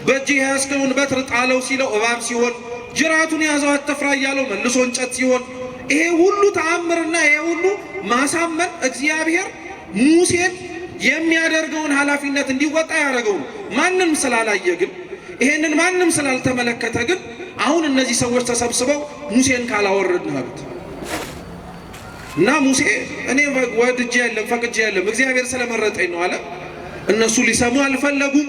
በእጅህ ያስከውን በትር ጣለው ሲለው እባብ ሲሆን ጅራቱን ያዘው አትፍራ እያለው መልሶ እንጨት ሲሆን ይሄ ሁሉ ተአምርና ይሄ ሁሉ ማሳመን እግዚአብሔር ሙሴን የሚያደርገውን ኃላፊነት እንዲወጣ ያደረገው ማንንም ስላላየ ግን ይሄንን ማንንም ስላልተመለከተ ግን አሁን እነዚህ ሰዎች ተሰብስበው ሙሴን ካላወረድን አሉት እና ሙሴ እኔ ወድጄ የለም ፈቅጄ የለም እግዚአብሔር ስለመረጠኝ ነው አለ። እነሱ ሊሰሙ አልፈለጉም።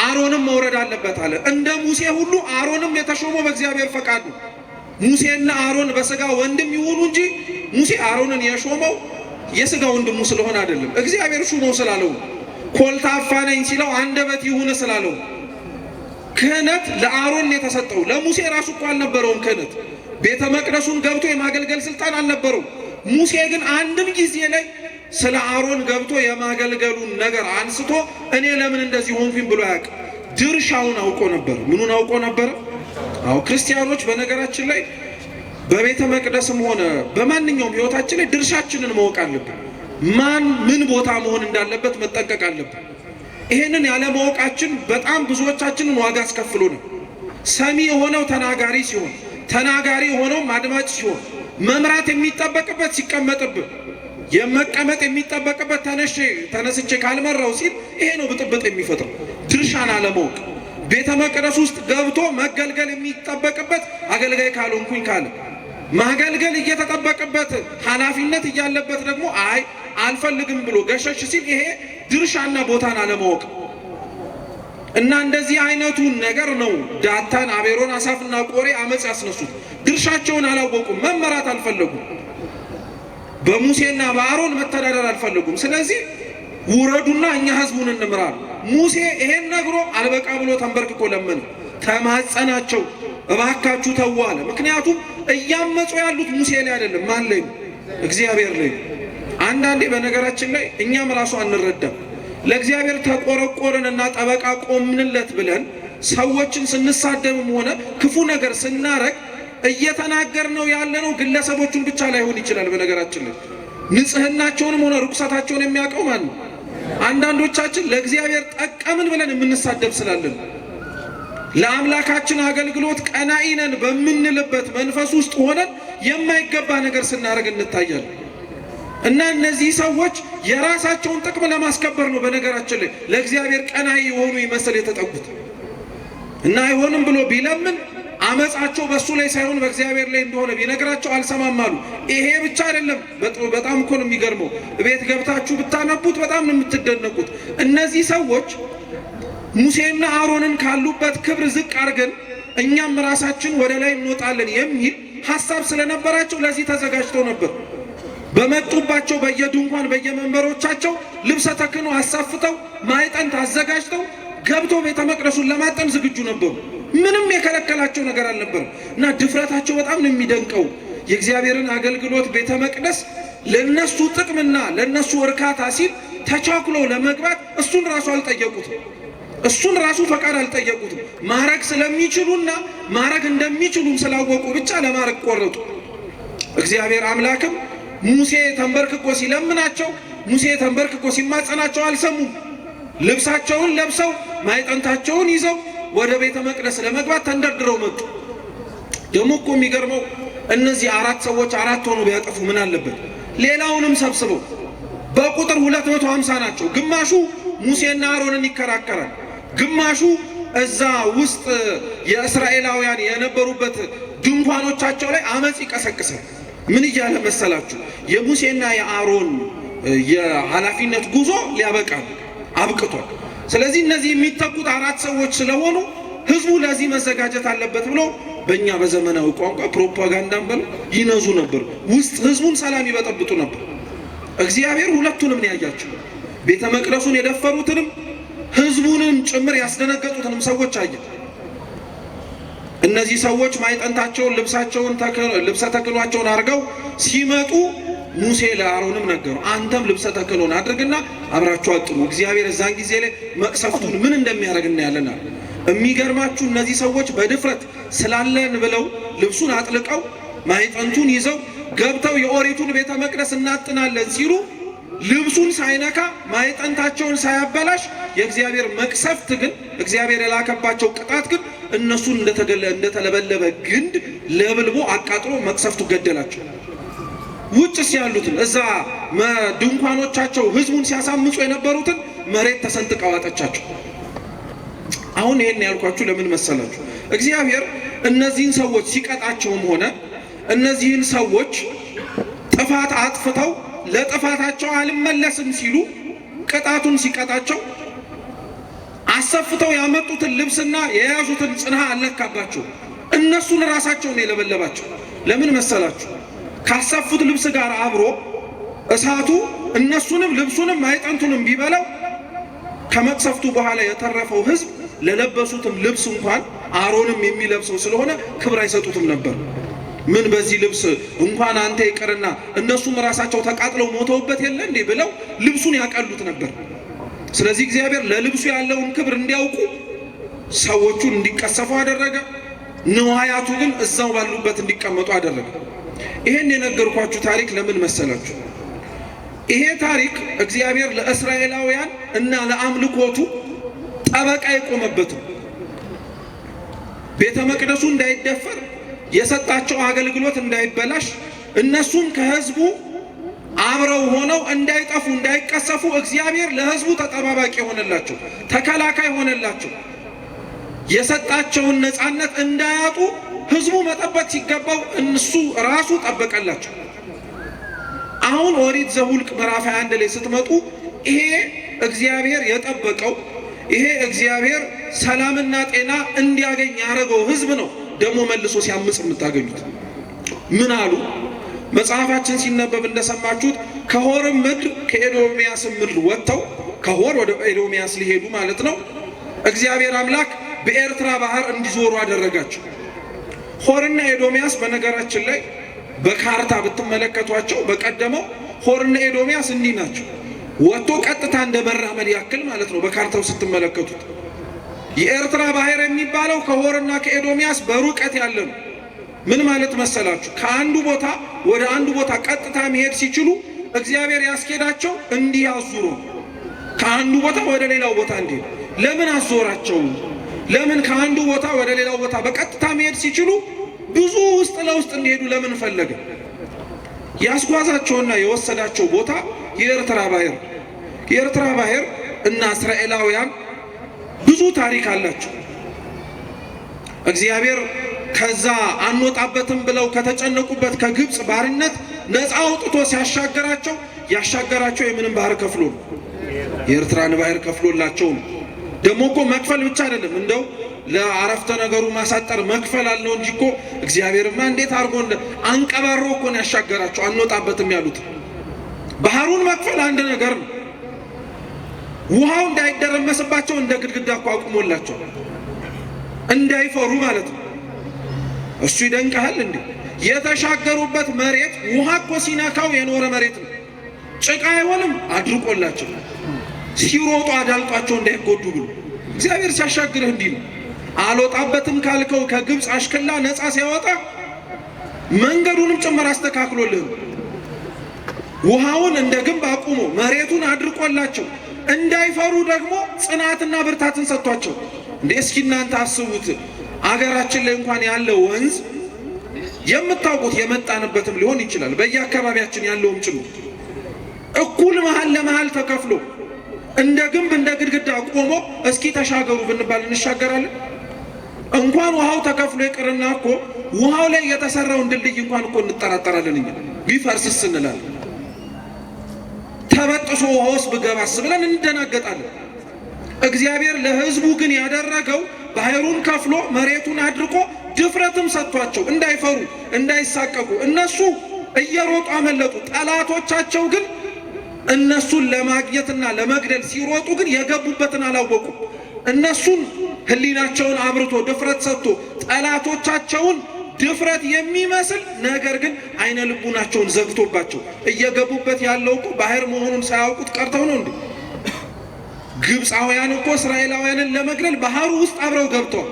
አሮንም መውረድ አለበት አለ። እንደ ሙሴ ሁሉ አሮንም የተሾመው በእግዚአብሔር ፈቃድ ነው። ሙሴና አሮን በስጋ ወንድም ይሆኑ እንጂ ሙሴ አሮንን የሾመው የስጋ ወንድሙ ስለሆነ አይደለም። እግዚአብሔር ሹመው ስላለው ኮልታፋ ነኝ ሲለው አንደበት ይሁን ስላለው ክህነት ለአሮን የተሰጠው ለሙሴ ራሱ እኮ አልነበረውም። ክህነት ቤተ መቅደሱን ገብቶ የማገልገል ስልጣን አልነበረው። ሙሴ ግን አንድም ጊዜ ላይ ስለ አሮን ገብቶ የማገልገሉን ነገር አንስቶ እኔ ለምን እንደዚህ ሆንኩኝ ብሎ ያውቅ ድርሻውን አውቆ ነበር። ምኑን አውቆ ነበር? አዎ ክርስቲያኖች በነገራችን ላይ በቤተ መቅደስም ሆነ በማንኛውም ህይወታችን ላይ ድርሻችንን ማወቅ አለብን። ማን ምን ቦታ መሆን እንዳለበት መጠንቀቅ አለብን። ይሄንን ያለ ማወቃችን በጣም ብዙዎቻችንን ዋጋ አስከፍሎ ነው። ሰሚ የሆነው ተናጋሪ ሲሆን፣ ተናጋሪ የሆነው ማድማጭ ሲሆን፣ መምራት የሚጠበቅበት ሲቀመጥብን፣ የመቀመጥ የሚጠበቅበት ተነስቼ ካልመራው ሲል ይሄ ነው ብጥብጥ የሚፈጥረው። ድርሻን አለማወቅ። ቤተ መቅደስ ውስጥ ገብቶ መገልገል የሚጠበቅበት አገልጋይ ካልሆንኩኝ ካለ ማገልገል እየተጠበቅበት ኃላፊነት እያለበት ደግሞ አይ አልፈልግም ብሎ ገሸሽ ሲል ይሄ ድርሻና ቦታን አለማወቅ። እና እንደዚህ አይነቱን ነገር ነው ዳታን፣ አቤሮን፣ አሳፍና ቆሬ አመጽ ያስነሱት። ድርሻቸውን አላወቁም፣ መመራት አልፈለጉም፣ በሙሴና በአሮን መተዳደር አልፈለጉም። ስለዚህ ውረዱና እኛ ህዝቡን እንምራ። ሙሴ ይሄን ነግሮ አልበቃ ብሎ ተንበርክኮ ለመነ፣ ተማጸናቸው፣ እባካችሁ ተው አለ። ምክንያቱም እያመጹ ያሉት ሙሴ ላይ አይደለም፣ ማን ላይ? እግዚአብሔር ላይ። አንዳንዴ በነገራችን ላይ እኛም ራሱ አንረዳም። ለእግዚአብሔር ተቆረቆርንና ጠበቃ ቆምንለት ብለን ሰዎችን ስንሳደብም ሆነ ክፉ ነገር ስናረግ እየተናገርነው ያለነው ግለሰቦቹን ብቻ ላይሆን ይችላል። በነገራችን ላይ ንጽህናቸውንም ሆነ ርኩሰታቸውን የሚያውቀው ማን ነው? አንዳንዶቻችን ለእግዚአብሔር ጠቀምን ብለን የምንሳደብ ስላለን ለአምላካችን አገልግሎት ቀናኢ ነን በምንልበት መንፈስ ውስጥ ሆነን የማይገባ ነገር ስናደርግ እንታያለን። እና እነዚህ ሰዎች የራሳቸውን ጥቅም ለማስከበር ነው በነገራችን ላይ ለእግዚአብሔር ቀናኢ የሆኑ ይመስል የተጠጉት። እና አይሆንም ብሎ ቢለምን አመጻቸው በሱ ላይ ሳይሆን በእግዚአብሔር ላይ እንደሆነ ቢነግራቸው አልሰማም አሉ። ይሄ ብቻ አይደለም፣ በጣም እኮ ነው የሚገርመው። ቤት ገብታችሁ ብታነቡት በጣም ነው የምትደነቁት። እነዚህ ሰዎች ሙሴና አሮንን ካሉበት ክብር ዝቅ አድርገን እኛም ራሳችን ወደ ላይ እንወጣለን የሚል ሐሳብ ስለነበራቸው ለዚህ ተዘጋጅተው ነበር። በመጡባቸው በየድንኳን በየመንበሮቻቸው ልብሰ ተክህኖ አሳፍተው ማዕጠንት አዘጋጅተው ገብተው ቤተ መቅደሱን ለማጠን ዝግጁ ነበሩ። ምንም የከለከላቸው ነገር አልነበረም። እና ድፍረታቸው በጣም ነው የሚደንቀው። የእግዚአብሔርን አገልግሎት ቤተ መቅደስ ለነሱ ጥቅምና ለነሱ እርካታ ሲል ተቻኩለው ለመግባት እሱን ራሱ አልጠየቁትም። እሱን ራሱ ፈቃድ አልጠየቁትም። ማረግ ስለሚችሉና ማረግ እንደሚችሉም ስላወቁ ብቻ ለማረግ ቆረጡ። እግዚአብሔር አምላክም ሙሴ ተንበርክኮ ሲለምናቸው፣ ሙሴ ተንበርክኮ ሲማጸናቸው አልሰሙም። ልብሳቸውን ለብሰው ማዕጠንታቸውን ይዘው ወደ ቤተ መቅደስ ለመግባት ተንደርድረው መጡ። ደግሞ እኮ የሚገርመው እነዚህ አራት ሰዎች አራት ሆኖ ቢያጠፉ ምን አለበት? ሌላውንም ሰብስበው በቁጥር 250 ናቸው። ግማሹ ሙሴና አሮንን ይከራከራል፣ ግማሹ እዛ ውስጥ የእስራኤላውያን የነበሩበት ድንኳኖቻቸው ላይ አመጽ ይቀሰቅሳል። ምን እያለ መሰላችሁ? የሙሴና የአሮን የኃላፊነት ጉዞ ሊያበቃ አብቅቷል። ስለዚህ እነዚህ የሚተኩት አራት ሰዎች ስለሆኑ ህዝቡ ለዚህ መዘጋጀት አለበት ብሎ በእኛ በዘመናዊ ቋንቋ ፕሮፓጋንዳን በለው ይነዙ ነበር። ውስጥ ህዝቡን ሰላም ይበጠብጡ ነበር። እግዚአብሔር ሁለቱንም ነው ያያቸው። ቤተ መቅደሱን የደፈሩትንም ህዝቡንም ጭምር ያስደነገጡትንም ሰዎች አየ። እነዚህ ሰዎች ማዕጠንታቸውን ልብሰ ተክህኗቸውን አድርገው ሲመጡ ሙሴ ለአሮንም ነገሩ፣ አንተም ልብሰ ተክህኖን አድርግና አብራችሁ አጥሩ፣ እግዚአብሔር እዛን ጊዜ ላይ መቅሰፍቱን ምን እንደሚያደርግ እናያለን አለ። የሚገርማችሁ እነዚህ ሰዎች በድፍረት ስላለን ብለው ልብሱን አጥልቀው ማዕጠንቱን ይዘው ገብተው የኦሪቱን ቤተ መቅደስ እናጥናለን ሲሉ ልብሱን ሳይነካ ማዕጠንታቸውን ሳያበላሽ የእግዚአብሔር መቅሰፍት ግን እግዚአብሔር የላከባቸው ቅጣት ግን እነሱን እንደተለበለበ ግንድ ለብልቦ አቃጥሎ መቅሰፍቱ ገደላቸው። ውጭስ ያሉትን እዛ ድንኳኖቻቸው ህዝቡን ሲያሳምጹ የነበሩትን መሬት ተሰንጥቃ ዋጠቻቸው። አሁን ይሄን ያልኳችሁ ለምን መሰላችሁ? እግዚአብሔር እነዚህን ሰዎች ሲቀጣቸውም ሆነ እነዚህን ሰዎች ጥፋት አጥፍተው ለጥፋታቸው አልመለስም ሲሉ ቅጣቱን ሲቀጣቸው አሰፍተው ያመጡትን ልብስና የያዙትን ጽንሃ አለካባቸው። እነሱን ራሳቸውን የለበለባቸው ለምን መሰላችሁ? ካሰፉት ልብስ ጋር አብሮ እሳቱ እነሱንም ልብሱንም ማዕጠንቱንም ቢበላው ከመቅሰፍቱ በኋላ የተረፈው ህዝብ ለለበሱትም ልብስ እንኳን አሮንም የሚለብሰው ስለሆነ ክብር አይሰጡትም ነበር። ምን በዚህ ልብስ እንኳን አንተ ይቅርና እነሱም ራሳቸው ተቃጥለው ሞተውበት የለ እንዴ ብለው ልብሱን ያቀሉት ነበር። ስለዚህ እግዚአብሔር ለልብሱ ያለውን ክብር እንዲያውቁ ሰዎቹን እንዲቀሰፉ አደረገ። ንዋያቱ ግን እዛው ባሉበት እንዲቀመጡ አደረገ። ይሄን የነገርኳችሁ ታሪክ ለምን መሰላችሁ? ይሄ ታሪክ እግዚአብሔር ለእስራኤላውያን እና ለአምልኮቱ ጠበቃ የቆመበት ቤተ መቅደሱ እንዳይደፈር የሰጣቸው አገልግሎት እንዳይበላሽ እነሱም ከህዝቡ አብረው ሆነው እንዳይጠፉ እንዳይቀሰፉ እግዚአብሔር ለህዝቡ ተጠባባቂ ሆነላቸው፣ ተከላካይ ሆነላቸው። የሰጣቸውን ነፃነት እንዳያጡ ህዝቡ መጠበቅ ሲገባው እነሱ ራሱ ጠበቀላቸው። አሁን ኦሪት ዘኍልቍ ምዕራፍ 21 ላይ ስትመጡ ይሄ እግዚአብሔር የጠበቀው ይሄ እግዚአብሔር ሰላምና ጤና እንዲያገኝ ያደረገው ህዝብ ነው። ደግሞ መልሶ ሲያምጽ የምታገኙት ምን አሉ? መጽሐፋችን ሲነበብ እንደሰማችሁት ከሆርም ምድር ከኤዶምያስ ምድር ወጥተው ከሆር ወደ ኤዶምያስ ሊሄዱ ማለት ነው። እግዚአብሔር አምላክ በኤርትራ ባህር እንዲዞሩ አደረጋቸው። ሆርና ኤዶምያስ በነገራችን ላይ በካርታ ብትመለከቷቸው በቀደመው ሆርና ኤዶምያስ እንዲህ ናቸው። ወጥቶ ቀጥታ እንደ መራመድ ያክል ማለት ነው በካርታው ስትመለከቱት። የኤርትራ ባህር የሚባለው ከሆርና ከኤዶምያስ በሩቀት ያለ ነው። ምን ማለት መሰላችሁ? ከአንዱ ቦታ ወደ አንዱ ቦታ ቀጥታ መሄድ ሲችሉ እግዚአብሔር ያስኬዳቸው እንዲህ አዙሮ ከአንዱ ቦታ ወደ ሌላው ቦታ እንዲሄድ። ለምን አዞራቸው? ለምን ከአንዱ ቦታ ወደ ሌላው ቦታ በቀጥታ መሄድ ሲችሉ ብዙ ውስጥ ለውስጥ እንዲሄዱ ለምን ፈለገ? ያስጓዛቸውና የወሰዳቸው ቦታ የኤርትራ ባህር። የኤርትራ ባህር እና እስራኤላውያን ብዙ ታሪክ አላቸው። እግዚአብሔር ከዛ አንወጣበትም ብለው ከተጨነቁበት ከግብፅ ባርነት ነፃ አውጥቶ ሲያሻገራቸው ያሻገራቸው የምንም ባህር ከፍሎ ነው? የኤርትራን ባህር ከፍሎላቸው ነው። ደግሞ እኮ መክፈል ብቻ አይደለም፣ እንደው ለአረፍተ ነገሩ ማሳጠር መክፈል አለው እንጂ እኮ እግዚአብሔርማ እንዴት አድርጎ አንቀባሮ እኮ ነው ያሻገራቸው። አንወጣበትም ያሉት ባህሩን መክፈል አንድ ነገር ነው። ውሃው እንዳይደረመስባቸው እንደ ግድግዳ እኮ አቁሞላቸው እንዳይፈሩ ማለት ነው። እሱ ይደንቀሃል እንዴ? የተሻገሩበት መሬት ውሃ እኮ ሲነካው የኖረ መሬት ነው። ጭቃ አይሆንም፣ አድርቆላቸው ሲሮጡ አዳልጧቸው እንዳይጎዱ ብሎ እግዚአብሔር ሲያሻግርህ እንዲህ ነው። አልወጣበትም ካልከው ከግብፅ አሽከላ ነፃ ሲያወጣ መንገዱንም ጭምር አስተካክሎልህ ውሃውን እንደ ግንብ አቁሞ መሬቱን አድርቆላቸው እንዳይፈሩ ደግሞ ጽናትና ብርታትን ሰጥቷቸው። እንዴ እስኪ እናንተ አስቡት፣ አገራችን ላይ እንኳን ያለው ወንዝ የምታውቁት የመጣንበትም ሊሆን ይችላል፣ በየአካባቢያችን ያለውም ጭምር እኩል መሃል ለመሃል ተከፍሎ እንደ ግንብ እንደ ግድግዳ ቆሞ እስኪ ተሻገሩ ብንባል እንሻገራለን? እንኳን ውሃው ተከፍሎ ይቅርና እኮ ውሃው ላይ የተሰራውን ድልድይ እንኳን እኮ እንጠራጠራለን። እኛ ቢፈርስስ እንላለን። ተበጥሶ ውሃ ውስጥ ብገባስ ብለን እንደናገጣለን። እግዚአብሔር ለሕዝቡ ግን ያደረገው ባህሩን ከፍሎ መሬቱን አድርቆ ድፍረትም ሰጥቷቸው እንዳይፈሩ እንዳይሳቀቁ እነሱ እየሮጡ አመለጡ። ጠላቶቻቸው ግን እነሱን ለማግኘትና ለመግደል ሲሮጡ ግን የገቡበትን አላወቁም። እነሱን ሕሊናቸውን አብርቶ ድፍረት ሰጥቶ ጠላቶቻቸውን ድፍረት የሚመስል ነገር ግን አይነ ልቡናቸውን ዘግቶባቸው እየገቡበት ያለው እኮ ባህር መሆኑን ሳያውቁት ቀርተው ነው እንዴ? ግብፃውያን እኮ እስራኤላውያንን ለመግደል ባህሩ ውስጥ አብረው ገብተዋል።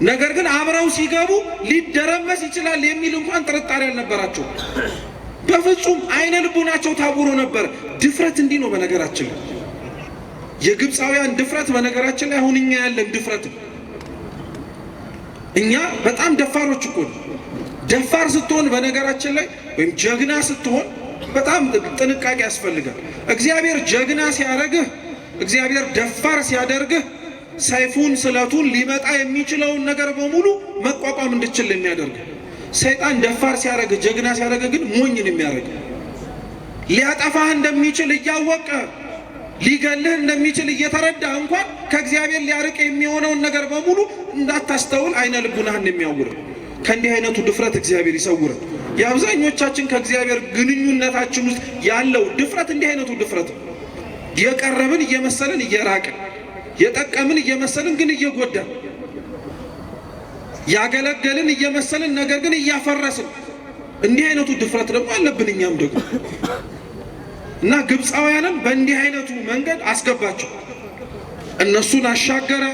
ነገር ግን አብረው ሲገቡ ሊደረመስ ይችላል የሚል እንኳን ጥርጣሬ አልነበራቸው። በፍጹም አይነ ልቡናቸው ታውሮ ነበር። ድፍረት እንዲህ ነው። በነገራችን ላይ የግብፃውያን ድፍረት በነገራችን ላይ አሁን እኛ ያለን ድፍረት እኛ በጣም ደፋሮች እኮ ነው። ደፋር ስትሆን በነገራችን ላይ ወይም ጀግና ስትሆን በጣም ጥንቃቄ ያስፈልጋል። እግዚአብሔር ጀግና ሲያደርግህ፣ እግዚአብሔር ደፋር ሲያደርግህ ሰይፉን ስለቱን ሊመጣ የሚችለውን ነገር በሙሉ መቋቋም እንድችል የሚያደርግ። ሰይጣን ደፋር ሲያደርግህ ጀግና ሲያደርግህ ግን ሞኝን የሚያደርግ ሊያጠፋህ እንደሚችል እያወቀ ሊገልህ እንደሚችል እየተረዳ እንኳን ከእግዚአብሔር ሊያርቅ የሚሆነውን ነገር በሙሉ እንዳታስተውል አይነ ልቡናህን የሚያውር። ከእንዲህ አይነቱ ድፍረት እግዚአብሔር ይሰውረን። የአብዛኞቻችን ከእግዚአብሔር ግንኙነታችን ውስጥ ያለው ድፍረት እንዲህ አይነቱ ድፍረት ነው። የቀረብን እየመሰልን እየራቅን፣ የጠቀምን እየመሰልን ግን እየጎዳን፣ ያገለገልን እየመሰልን ነገር ግን እያፈረስን፣ እንዲህ አይነቱ ድፍረት ደግሞ አለብን እኛም ደግሞ እና ግብፃውያንን በእንዲህ አይነቱ መንገድ አስገባቸው። እነሱን አሻገረ።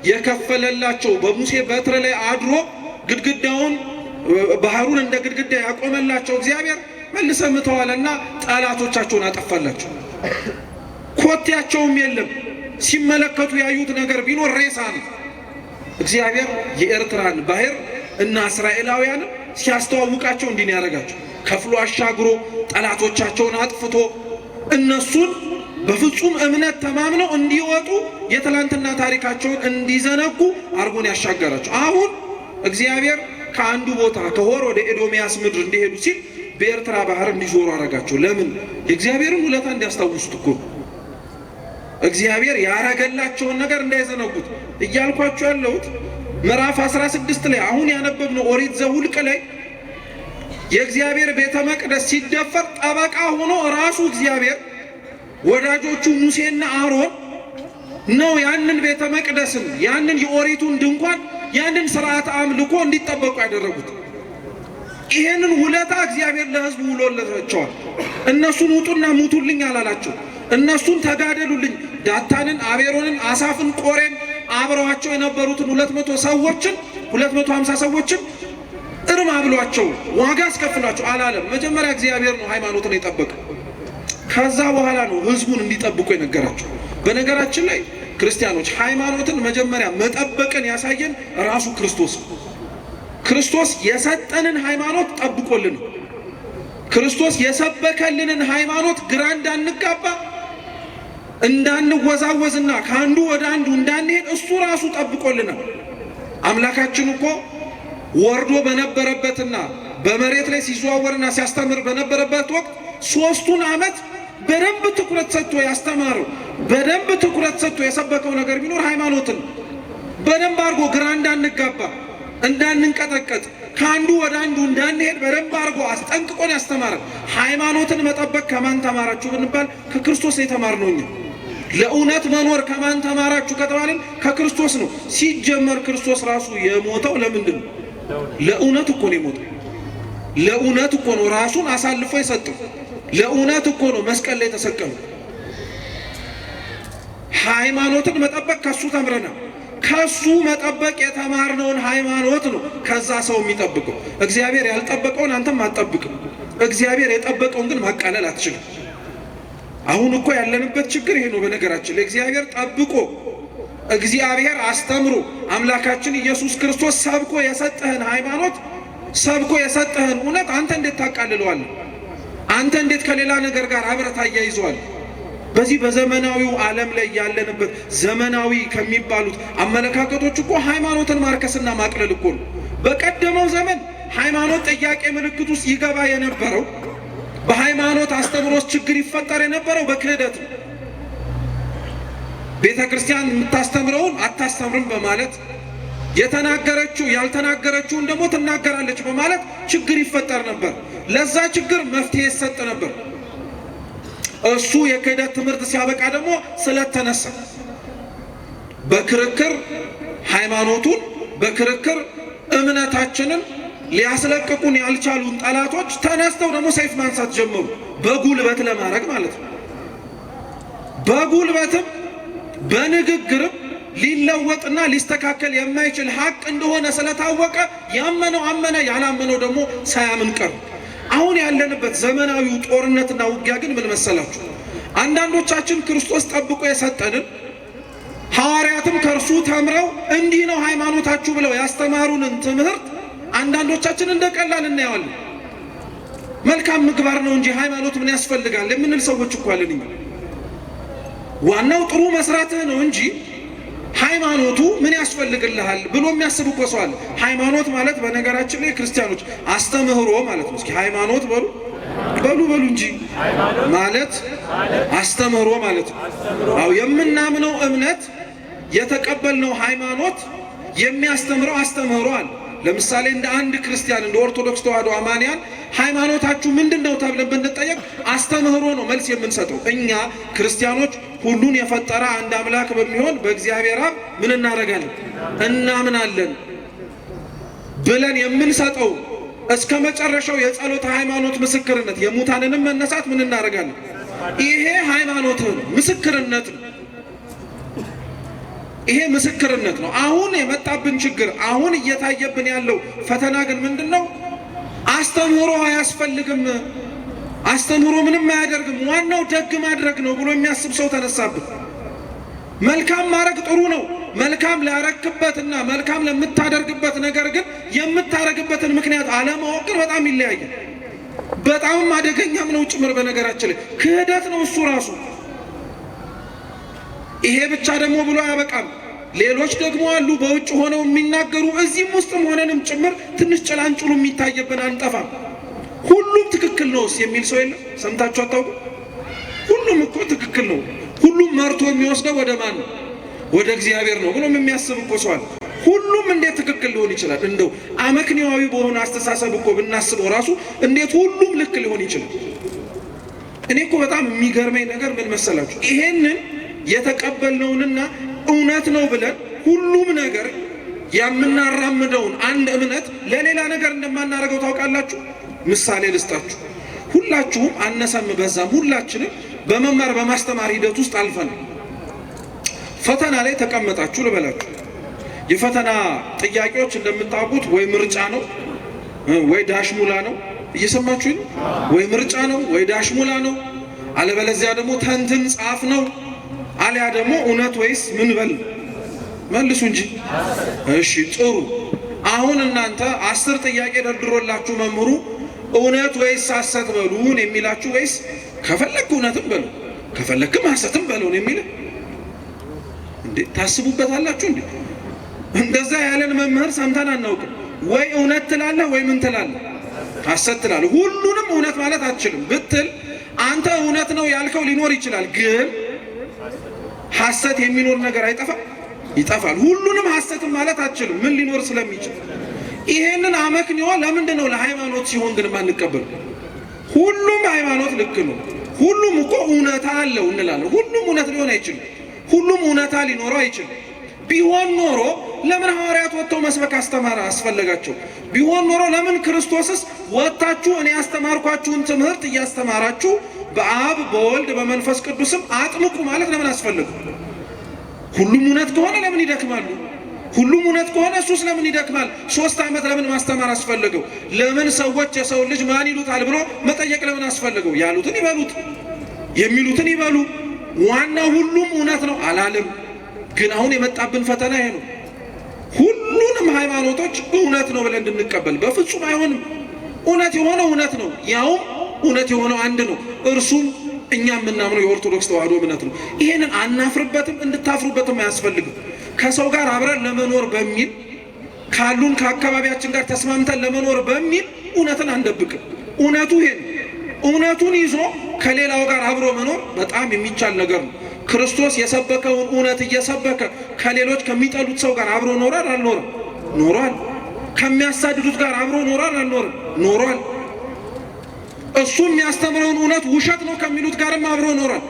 የከፈለላቸው በሙሴ በትር ላይ አድሮ ግድግዳውን ባህሩን እንደ ግድግዳ ያቆመላቸው እግዚአብሔር መልሰ ምተዋለና ጠላቶቻቸውን አጠፋላቸው። ኮቴያቸውም የለም። ሲመለከቱ ያዩት ነገር ቢኖር ሬሳ ነው። እግዚአብሔር የኤርትራን ባህር እና እስራኤላውያንን ሲያስተዋውቃቸው እንዲህ ያደረጋቸው ከፍሎ አሻግሮ ጠላቶቻቸውን አጥፍቶ እነሱን በፍጹም እምነት ተማምነው እንዲወጡ የትላንትና ታሪካቸውን እንዲዘነጉ አርጎን ያሻገራቸው። አሁን እግዚአብሔር ከአንዱ ቦታ ከሆር ወደ ኤዶምያስ ምድር እንዲሄዱ ሲል በኤርትራ ባህር እንዲዞሩ አረጋቸው። ለምን? የእግዚአብሔርን ውለታ እንዲያስታውሱት እኮ። እግዚአብሔር ያረገላቸውን ነገር እንዳይዘነጉት እያልኳችሁ ያለሁት ምዕራፍ 16 ላይ አሁን ያነበብነው ኦሪት ዘኍልቍ ላይ የእግዚአብሔር ቤተ መቅደስ ሲደፈር ጠበቃ ሆኖ ራሱ እግዚአብሔር ወዳጆቹ ሙሴና አሮን ነው ያንን ቤተ መቅደስን ያንን የኦሪቱን ድንኳን ያንን ሥርዓተ አምልኮ እንዲጠበቁ ያደረጉት። ይሄንን ውለታ እግዚአብሔር ለሕዝቡ ውሎላቸዋል። እነሱን ውጡና ሙቱልኝ አላላቸው። እነሱን ተጋደሉልኝ፣ ዳታንን፣ አቤሮንን፣ አሳፍን፣ ቆሬን አብረዋቸው የነበሩትን 200 ሰዎችን 250 ሰዎችን እርም አብሏቸው ዋጋ አስከፍሏቸው አላለም። መጀመሪያ እግዚአብሔር ነው ሃይማኖትን የጠበቀው። ከዛ በኋላ ነው ሕዝቡን እንዲጠብቁ የነገራቸው። በነገራችን ላይ ክርስቲያኖች ሃይማኖትን መጀመሪያ መጠበቅን ያሳየን ራሱ ክርስቶስ ነው። ክርስቶስ የሰጠንን ሃይማኖት ጠብቆልን፣ ክርስቶስ የሰበከልንን ሃይማኖት ግራ እንዳንጋባ እንዳንወዛወዝና ከአንዱ ወደ አንዱ እንዳንሄድ እሱ ራሱ ጠብቆልናል። አምላካችን እኮ ወርዶ በነበረበትና በመሬት ላይ ሲዘዋወርና ሲያስተምር በነበረበት ወቅት 3ቱን ዓመት በደንብ ትኩረት ሰጥቶ ያስተማረው በደንብ ትኩረት ሰጥቶ የሰበከው ነገር ቢኖር ሃይማኖትን በደንብ አድርጎ ግራ እንዳንጋባ እንዳንንቀጠቀጥ ከአንዱ ወደ አንዱ እንዳንሄድ በደንብ አድርጎ አስጠንቅቆን ያስተማረን። ሃይማኖትን መጠበቅ ከማን ተማራችሁ ብንባል ከክርስቶስ የተማርነው እኛ። ለእውነት መኖር ከማን ተማራችሁ ከተባለን ከክርስቶስ ነው። ሲጀመር ክርስቶስ ራሱ የሞተው ለምንድን ነው? ለእውነት እኮ ነው የሞተው። ለእውነት እኮ ነው ራሱን አሳልፎ የሰጠው። ለእውነት እኮ ነው መስቀል ላይ የተሰቀለው። ሃይማኖትን መጠበቅ ከሱ ተምረናል። ከሱ መጠበቅ የተማርነውን ሃይማኖት ነው ከዛ ሰው የሚጠብቀው። እግዚአብሔር ያልጠበቀውን አንተም አትጠብቅም። እግዚአብሔር የጠበቀውን ግን ማቃለል አትችልም። አሁን እኮ ያለንበት ችግር ይሄ ነው። በነገራችን ላይ እግዚአብሔር ጠብቆ እግዚአብሔር አስተምሮ አምላካችን ኢየሱስ ክርስቶስ ሰብኮ የሰጠህን ሃይማኖት ሰብኮ የሰጠህን እውነት አንተ እንዴት ታቃልለዋለህ? አንተ እንዴት ከሌላ ነገር ጋር አብረህ ታያይዘዋለህ? በዚህ በዘመናዊው ዓለም ላይ ያለንበት ዘመናዊ ከሚባሉት አመለካከቶች እኮ ሃይማኖትን ማርከስና ማቅለል እኮ ነው። በቀደመው ዘመን ሃይማኖት ጥያቄ ምልክት ውስጥ ይገባ የነበረው በሃይማኖት አስተምሮት ችግር ይፈጠር የነበረው በክህደት ነው። ቤተ ክርስቲያን የምታስተምረውን አታስተምርም በማለት የተናገረችው ያልተናገረችውን ደግሞ ትናገራለች በማለት ችግር ይፈጠር ነበር። ለዛ ችግር መፍትሄ ይሰጥ ነበር። እሱ የክህደት ትምህርት ሲያበቃ ደግሞ ስለተነሳ በክርክር ሃይማኖቱን በክርክር እምነታችንን ሊያስለቅቁን ያልቻሉን ጠላቶች ተነስተው ደግሞ ሰይፍ ማንሳት ጀመሩ። በጉልበት ለማድረግ ማለት ነው። በጉልበትም በንግግርም ሊለወጥና ሊስተካከል የማይችል ሀቅ እንደሆነ ስለታወቀ ያመነው አመነ፣ ያላመነው ደግሞ ሳያምን ቀር። አሁን ያለንበት ዘመናዊው ጦርነትና ውጊያ ግን ምን መሰላችሁ? አንዳንዶቻችን ክርስቶስ ጠብቆ የሰጠንን ሐዋርያትም ከእርሱ ተምረው እንዲህ ነው ሃይማኖታችሁ ብለው ያስተማሩንን ትምህርት አንዳንዶቻችን እንደ ቀላል እናየዋለን። መልካም ምግባር ነው እንጂ ሃይማኖት ምን ያስፈልጋል የምንል ሰዎች እኮ አለን። ዋናው ጥሩ መስራትህ ነው እንጂ ሃይማኖቱ ምን ያስፈልግልሃል ብሎ የሚያስብ እኮ ሰው አለ። ሃይማኖት ማለት በነገራችን ላይ ክርስቲያኖች አስተምህሮ ማለት ነው። እስኪ ሃይማኖት በሉ እንጂ ማለት አስተምህሮ ማለት ነው። አዎ የምናምነው እምነት የተቀበልነው ሃይማኖት የሚያስተምረው አስተምህሮ አለ። ለምሳሌ እንደ አንድ ክርስቲያን እንደ ኦርቶዶክስ ተዋሕዶ አማንያን ሃይማኖታችሁ ምንድነው ተብለን ብንጠየቅ አስተምህሮ ነው መልስ የምንሰጠው። እኛ ክርስቲያኖች ሁሉን የፈጠረ አንድ አምላክ በሚሆን በእግዚአብሔር አብ ምን እናደርጋለን? እናምናለን ብለን የምንሰጠው እስከ መጨረሻው የጸሎት ሃይማኖት ምስክርነት የሙታንንም መነሳት ምን እናደርጋለን? ይሄ ሃይማኖት ነው፣ ምስክርነት ነው። ይሄ ምስክርነት ነው። አሁን የመጣብን ችግር አሁን እየታየብን ያለው ፈተና ግን ምንድነው? አስተምህሮ አያስፈልግም፣ አስተምህሮ ምንም አያደርግም፣ ዋናው ደግ ማድረግ ነው ብሎ የሚያስብ ሰው ተነሳብን። መልካም ማድረግ ጥሩ ነው። መልካም ላረክበትና መልካም ለምታደርግበት ነገር ግን የምታረግበትን ምክንያት አለማወቅ ግን በጣም ይለያያል። በጣም አደገኛም ነው ጭምር። በነገራችን ላይ ክህደት ነው እሱ ራሱ። ይሄ ብቻ ደግሞ ብሎ አያበቃም። ሌሎች ደግሞ አሉ በውጭ ሆነው የሚናገሩ እዚህም ውስጥም ሆነንም ጭምር ትንሽ ጭላንጭሉ የሚታየብን አንጠፋም። ሁሉም ትክክል ነው የሚል ሰው የለም። ሰምታችሁ አታውቁ? ሁሉም እኮ ትክክል ነው፣ ሁሉም መርቶ የሚወስደው ወደ ማን ነው? ወደ እግዚአብሔር ነው ብሎም የሚያስብ እኮ ሰው አለ። ሁሉም እንዴት ትክክል ሊሆን ይችላል? እንደው አመክንያዊ በሆነ አስተሳሰብ እኮ ብናስበው ራሱ እንዴት ሁሉም ልክ ሊሆን ይችላል? እኔ እኮ በጣም የሚገርመኝ ነገር ምን መሰላችሁ? ይሄንን የተቀበልነውንና እውነት ነው ብለን ሁሉም ነገር የምናራምደውን አንድ እምነት ለሌላ ነገር እንደማናደርገው ታውቃላችሁ? ምሳሌ ልስጣችሁ። ሁላችሁም አነሰም በዛም ሁላችንም በመማር በማስተማር ሂደት ውስጥ አልፈን ፈተና ላይ ተቀመጣችሁ ልበላችሁ። የፈተና ጥያቄዎች እንደምታውቁት ወይ ምርጫ ነው ወይ ዳሽሙላ ነው። እየሰማችሁ ነው? ወይ ምርጫ ነው ወይ ዳሽሙላ ነው። አለበለዚያ ደግሞ ተንትን ጻፍ ነው። አሊያ ደግሞ እውነት ወይስ ምን በል መልሱ እንጂ። እሺ ጥሩ። አሁን እናንተ 10 ጥያቄ ደርድሮላችሁ መምህሩ እውነት ወይስ ሐሰት በሉን የሚላችሁ ወይስ ከፈለክ እውነትም በሉ ከፈለክም ሐሰትም በሉን የሚል እንዴ? ታስቡበታላችሁ እንዴ? እንደዛ ያለን መምህር ሰምተን አናውቅም። ወይ እውነት ትላለህ ወይ ምን ትላለህ? ሐሰት ትላለህ። ሁሉንም እውነት ማለት አትችልም ብትል አንተ እውነት ነው ያልከው ሊኖር ይችላል፣ ግን ሐሰት የሚኖር ነገር አይጠፋም? ይጠፋል። ሁሉንም ሐሰትም ማለት አትችልም፣ ምን ሊኖር ስለሚችል። ይሄንን አመክንዮ ለምንድን ነው ለሃይማኖት ሲሆን ግን ማንቀበል? ሁሉም ሃይማኖት ልክ ነው፣ ሁሉም እኮ እውነታ አለው እንላለን። ሁሉም እውነት ሊሆን አይችልም፣ ሁሉም እውነታ ሊኖረው አይችልም። ቢሆን ኖሮ ለምን ሐዋርያት ወጥተው መስበክ አስፈለጋቸው? ቢሆን ኖሮ ለምን ክርስቶስስ ወጥታችሁ እኔ ያስተማርኳችሁን ትምህርት እያስተማራችሁ በአብ በወልድ በመንፈስ ቅዱስም አጥምቁ ማለት ለምን አስፈለገ? ሁሉም እውነት ከሆነ ለምን ይደክማሉ? ሁሉም እውነት ከሆነ እሱስ ለምን ይደክማል? 3 ዓመት ለምን ማስተማር አስፈለገው? ለምን ሰዎች የሰው ልጅ ማን ይሉታል ብሎ መጠየቅ ለምን አስፈለገው? ያሉትን ይበሉት፣ የሚሉትን ይበሉ። ዋናው ሁሉም እውነት ነው አላለም። ግን አሁን የመጣብን ፈተና ይሄ ነው። ሁሉንም ሃይማኖቶች እውነት ነው ብለን እንድንቀበል በፍጹም አይሆንም። እውነት የሆነው እውነት ነው፣ ያውም እውነት የሆነው አንድ ነው። እርሱም እኛ የምናምነው የኦርቶዶክስ ተዋህዶ እምነት ነው። ይሄንን አናፍርበትም፣ እንድታፍሩበትም አያስፈልግም። ከሰው ጋር አብረን ለመኖር በሚል ካሉን ከአካባቢያችን ጋር ተስማምተን ለመኖር በሚል እውነትን አንደብቅም። እውነቱ ይሄ ነው። እውነቱን ይዞ ከሌላው ጋር አብሮ መኖር በጣም የሚቻል ነገር ነው። ክርስቶስ የሰበከውን እውነት እየሰበከ ከሌሎች ከሚጠሉት ሰው ጋር አብሮ ኖሯል አልኖረም? ኖሯል። ከሚያሳድዱት ጋር አብሮ ኖሯል አልኖረም? ኖሯል። እሱ የሚያስተምረውን እውነት ውሸት ነው ከሚሉት ጋርም አብሮ ኖሯል።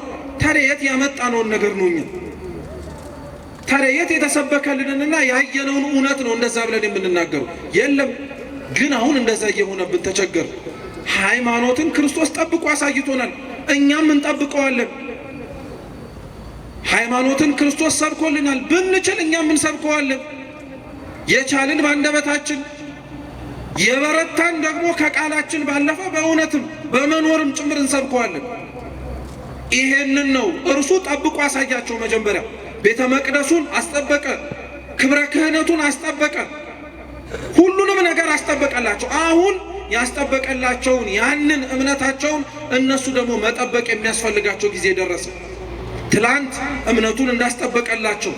ታዲያ የት ያመጣነውን ነገር ነው እኛ? ታዲያ የት የተሰበከልንንና ያየነውን እውነት ነው እንደዛ ብለን የምንናገረው? የለም። ግን አሁን እንደዛ እየሆነብን ተቸገር። ሃይማኖትን ክርስቶስ ጠብቆ አሳይቶናል፣ እኛም እንጠብቀዋለን። ሃይማኖትን ክርስቶስ ሰብኮልናል፣ ብንችል እኛም እንሰብከዋለን። የቻልን ባንደበታችን፣ የበረታን ደግሞ ከቃላችን ባለፈ በእውነትም በመኖርም ጭምር እንሰብከዋለን። ይሄንን ነው እርሱ ጠብቆ አሳያቸው። መጀመሪያ ቤተ መቅደሱን አስጠበቀ፣ ክብረ ክህነቱን አስጠበቀ፣ ሁሉንም ነገር አስጠበቀላቸው። አሁን ያስጠበቀላቸውን ያንን እምነታቸውን እነሱ ደግሞ መጠበቅ የሚያስፈልጋቸው ጊዜ ደረሰ። ትላንት እምነቱን እንዳስጠበቀላቸው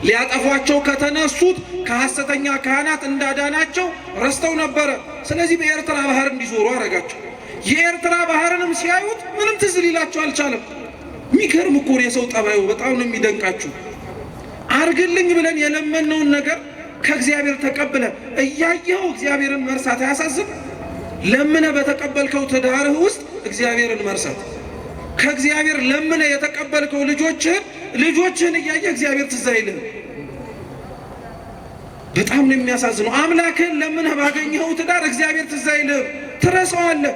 ሊያጠፏቸው ከተነሱት ከሐሰተኛ ካህናት እንዳዳናቸው ረስተው ነበረ። ስለዚህ በኤርትራ ባህር እንዲዞሩ አረጋቸው። የኤርትራ ባህርንም ሲያዩት ምንም ትዝ ሊላቸው አልቻለም። የሚገርም እኮ የሰው ጠባዩ በጣም ነው የሚደንቃችሁ። አርግልኝ ብለን የለመነውን ነገር ከእግዚአብሔር ተቀብለ እያየኸው እግዚአብሔርን መርሳት አያሳዝን? ለምነ በተቀበልከው ትዳርህ ውስጥ እግዚአብሔርን መርሳት፣ ከእግዚአብሔር ለምነ የተቀበልከው ልጆችህን እያየ እግዚአብሔር ትዝ አይልህም። በጣም ነው የሚያሳዝነው። አምላክህን ለምነህ ባገኘኸው ትዳር እግዚአብሔር ትዝ አይልህም፣ ትረሳዋለህ።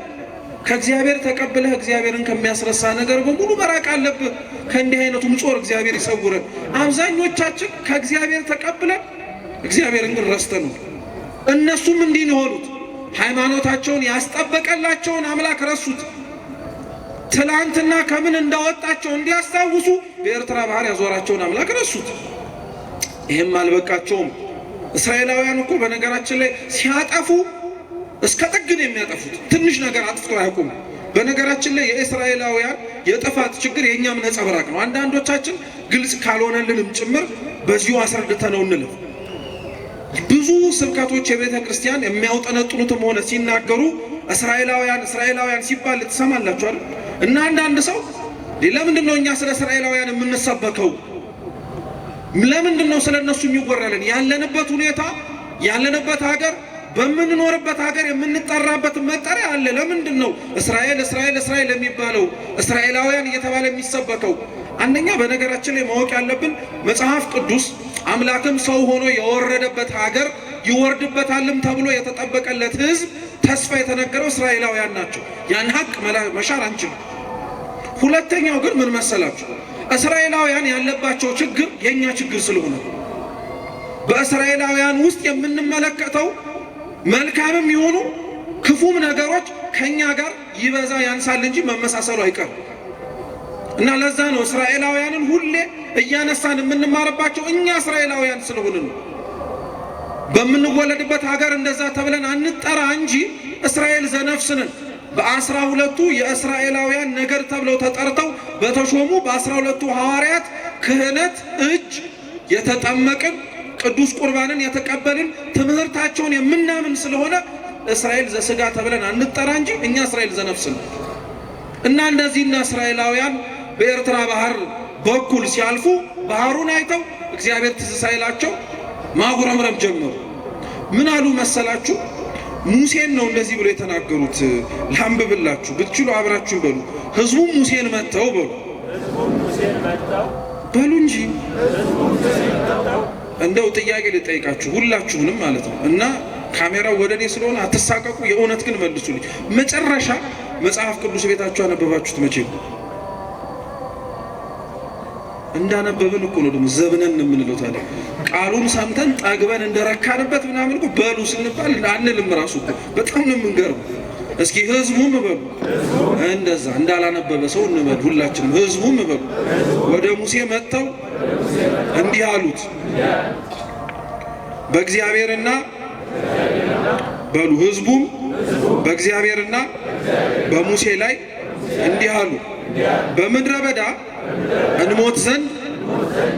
ከእግዚአብሔር ተቀብለህ እግዚአብሔርን ከሚያስረሳ ነገር በሙሉ መራቅ አለብህ። ከእንዲህ አይነቱም ጾር እግዚአብሔር ይሰውረን። አብዛኞቻችን ከእግዚአብሔር ተቀብለን እግዚአብሔርን ግን ረስተነው። እነሱም እንዲህ ነው የሆኑት። ሃይማኖታቸውን ያስጠበቀላቸውን አምላክ ረሱት። ትላንትና ከምን እንዳወጣቸው እንዲያስታውሱ በኤርትራ ባህር ያዞራቸውን አምላክ ረሱት። ይህም አልበቃቸውም። እስራኤላውያን እኮ በነገራችን ላይ ሲያጠፉ እስከ ጥግ ነው የሚያጠፉት። ትንሽ ነገር አጥፍቶ አያውቁም። በነገራችን ላይ የእስራኤላውያን የጥፋት ችግር የእኛም ነጸብራቅ ነው። አንዳንዶቻችን ግልጽ ካልሆነልንም ጭምር በዚሁ አስረድተነው እንለፍ። ብዙ ስብከቶች የቤተ ክርስቲያን የሚያውጠነጥኑትም ሆነ ሲናገሩ እስራኤላውያን ሲባል ትሰማላችኋል። እና አንዳንድ ሰው ለምንድነው እኛ ስለ እስራኤላውያን የምንሰበከው? ለምንድነው ስለነሱ የሚወራልን? ያለንበት ሁኔታ ያለንበት ሀገር በምንኖርበት ሀገር የምንጠራበት መጠሪያ አለ። ለምንድነው እስራኤል እስራኤል እስራኤል የሚባለው እስራኤላውያን እየተባለ የሚሰበከው? አንደኛ በነገራችን ላይ ማወቅ ያለብን መጽሐፍ ቅዱስ አምላክም ሰው ሆኖ የወረደበት ሀገር ይወርድበታልም ተብሎ የተጠበቀለት ሕዝብ ተስፋ የተነገረው እስራኤላውያን ናቸው። ያን ሀቅ መሻር አንችልም። ሁለተኛው ግን ምን መሰላችሁ? እስራኤላውያን ያለባቸው ችግር የኛ ችግር ስለሆነ በእስራኤላውያን ውስጥ የምንመለከተው መልካምም ይሆኑ ክፉም ነገሮች ከኛ ጋር ይበዛ ያንሳል እንጂ መመሳሰሉ አይቀርም። እና ለዛ ነው እስራኤላውያንን ሁሌ እያነሳን የምንማርባቸው እኛ እስራኤላውያን ስለሆንን ነው። በምንወለድበት ሀገር እንደዛ ተብለን አንጠራ እንጂ እስራኤል ዘነፍስንን በ12ቱ የእስራኤላውያን ነገድ ተብለው ተጠርተው በተሾሙ በ12ቱ ሐዋርያት ክህነት እጅ የተጠመቅን ቅዱስ ቁርባንን የተቀበልን ትምህርታቸውን የምናምን ስለሆነ እስራኤል ዘስጋ ተብለን አንጠራ እንጂ እኛ እስራኤል ዘነፍስን። እና እነዚህና እስራኤላውያን በኤርትራ ባህር በኩል ሲያልፉ ባህሩን አይተው እግዚአብሔር ትዝ ሳይላቸው ማጉረምረም ጀመሩ። ምን አሉ መሰላችሁ? ሙሴን ነው እንደዚህ ብሎ የተናገሩት። ላንብብላችሁ፣ ብትችሉ አብራችሁ በሉ። ህዝቡም ሙሴን መተው በሉ በሉ እንጂ እንደው ጥያቄ ልጠይቃችሁ ሁላችሁንም ማለት ነው። እና ካሜራው ወደ እኔ ስለሆነ አትሳቀቁ። የእውነት ግን መልሱልኝ። መጨረሻ መጽሐፍ ቅዱስ ቤታችሁ አነበባችሁት መቼ ነው? እንዳነበብን እኮ ነው ደግሞ ዘብነን የምንለው። ታዲያ ቃሉን ሰምተን ጠግበን እንደረካንበት ምናምን እኮ በሉ ስንባል አንልም። ራሱ እኮ በጣም ነው የምንገርም። እስኪ ህዝቡም በሉ እንደዛ እንዳላነበበ ሰው እንበል ሁላችንም። ህዝቡም በሉ ወደ ሙሴ መጥተው እንዲህ አሉት፣ በእግዚአብሔርና በሉ ህዝቡም በእግዚአብሔርና በሙሴ ላይ እንዲህ አሉ፣ በምድረ በዳ እንሞት ዘንድ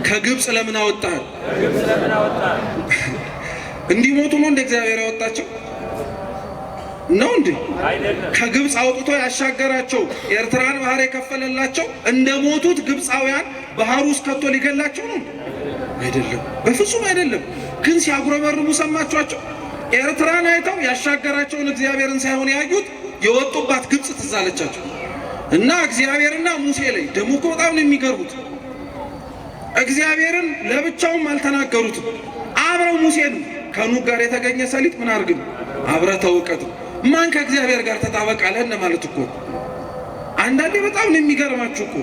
ከግብፅ ለምን አወጣህ? እንዲሞቱ ነው እንደ እግዚአብሔር ያወጣቸው ነው እንዴ? ከግብፅ አውጥቶ ያሻገራቸው ኤርትራን ባህር የከፈለላቸው እንደሞቱት ግብፃውያን ባህሩ ውስጥ ከቶ ሊገላቸው ነው? አይደለም፣ በፍጹም አይደለም። ግን ሲያጉረመርሙ ሰማችኋቸው? ኤርትራን አይተው ያሻገራቸውን እግዚአብሔርን ሳይሆን ያዩት የወጡባት ግብፅ ትዝ አለቻቸው። እና እግዚአብሔርና ሙሴ ላይ ደግሞ እኮ በጣም ነው የሚገርሙት። እግዚአብሔርን ለብቻውም አልተናገሩትም። አብረው ሙሴን ከኑህ ጋር የተገኘ ሰሊጥ ምን አርግም አብረ ተውቀት ማን ከእግዚአብሔር ጋር ተጣበቃለህ ማለት እኮ። አንዳንዴ በጣም ነው የሚገርማችሁ እኮ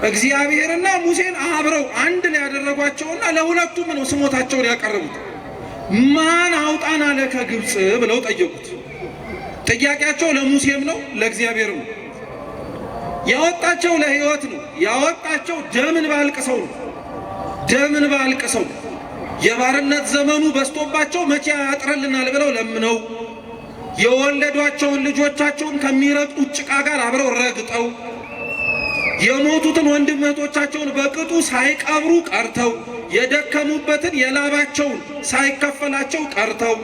እግዚአብሔርና ሙሴን አብረው አንድ ላይ ያደረጓቸውና ለሁለቱም ነው ስሞታቸውን ያቀረቡት። ማን አውጣን አለ ከግብፅ ብለው ጠየቁት። ጥያቄያቸው ለሙሴም ነው ለእግዚአብሔርም ነው። ያወጣቸው ለሕይወት ነው። ያወጣቸው ደምን ባልቅሰው ነው። ደምን ባልቅሰው የባርነት ዘመኑ በስቶባቸው መቼ ያጥረልናል ብለው ለምነው የወለዷቸውን ልጆቻቸውን ከሚረግጡት ጭቃ ጋር አብረው ረግጠው የሞቱትን ወንድም እህቶቻቸውን በቅጡ ሳይቀብሩ ቀርተው የደከሙበትን የላባቸውን ሳይከፈላቸው ቀርተው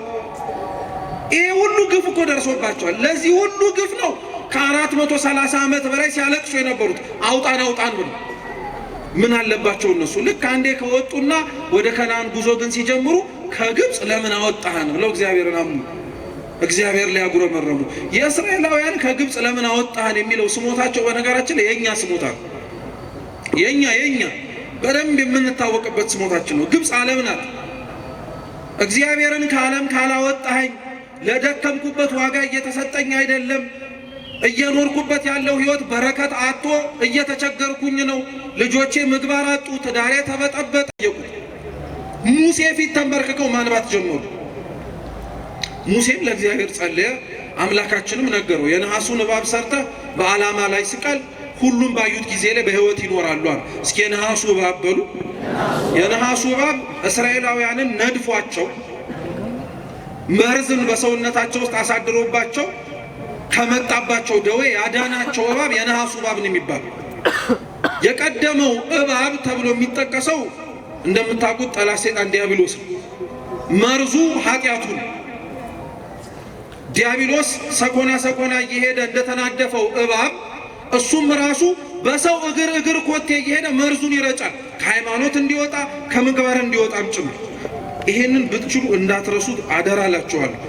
ይሄ ሁሉ ግፍ እኮ ደርሶባቸዋል። ለዚህ ሁሉ ግፍ ነው ከ430 ዓመት በላይ ሲያለቅሱ የነበሩት አውጣን አውጣን ብለው። ምን አለባቸው እነሱ? ልክ አንዴ ከወጡና ወደ ከነዓን ጉዞ ግን ሲጀምሩ ከግብፅ ለምን አወጣህን ብለው እግዚአብሔርን አምኑ። እግዚአብሔር ላይ ያጉረመረሙ። የእስራኤላውያን ከግብፅ ለምን አወጣህን የሚለው ስሞታቸው በነገራችን ላይ የኛ ስሞታ ነው። የኛ በደንብ የምንታወቅበት ስሞታችን ነው። ግብፅ ዓለም ናት። እግዚአብሔርን ከዓለም ካላወጣኸኝ ለደከምኩበት ዋጋ እየተሰጠኝ አይደለም፣ እየኖርኩበት ያለው ህይወት በረከት አጥቶ እየተቸገርኩኝ ነው፣ ልጆቼ ምግባር አጡ፣ ትዳሬ ተበጠበጠ። ሙሴ ፊት ተንበርክከው ማንባት ጀመሩ። ሙሴም ለእግዚአብሔር ጸለየ፣ አምላካችንም ነገረው። የነሐሱን እባብ ሰርተህ በዓላማ ላይ ስቀል፣ ሁሉም ባዩት ጊዜ ላይ በህይወት ይኖራሉ አለ። እስኪ የነሐሱ እባብ በሉ። የነሐሱ እባብ እስራኤላውያንን ነድፏቸው መርዝን በሰውነታቸው ውስጥ አሳድሮባቸው ከመጣባቸው ደዌ ያዳናቸው እባብ የነሐሱ እባብ ነው የሚባለው። የቀደመው እባብ ተብሎ የሚጠቀሰው እንደምታውቁት ጠላት ሰይጣን ዲያብሎስ ነው። መርዙ ኃጢአቱ ነው። ዲያብሎስ ሰኮና እየሄደ እንደተናደፈው እባብ እሱም ራሱ በሰው እግር ኮቴ እየሄደ መርዙን ይረጫል፣ ከሃይማኖት እንዲወጣ ከምግባር እንዲወጣም ጭምር። ይሄንን ብትችሉ እንዳትረሱት አደራላችኋለሁ።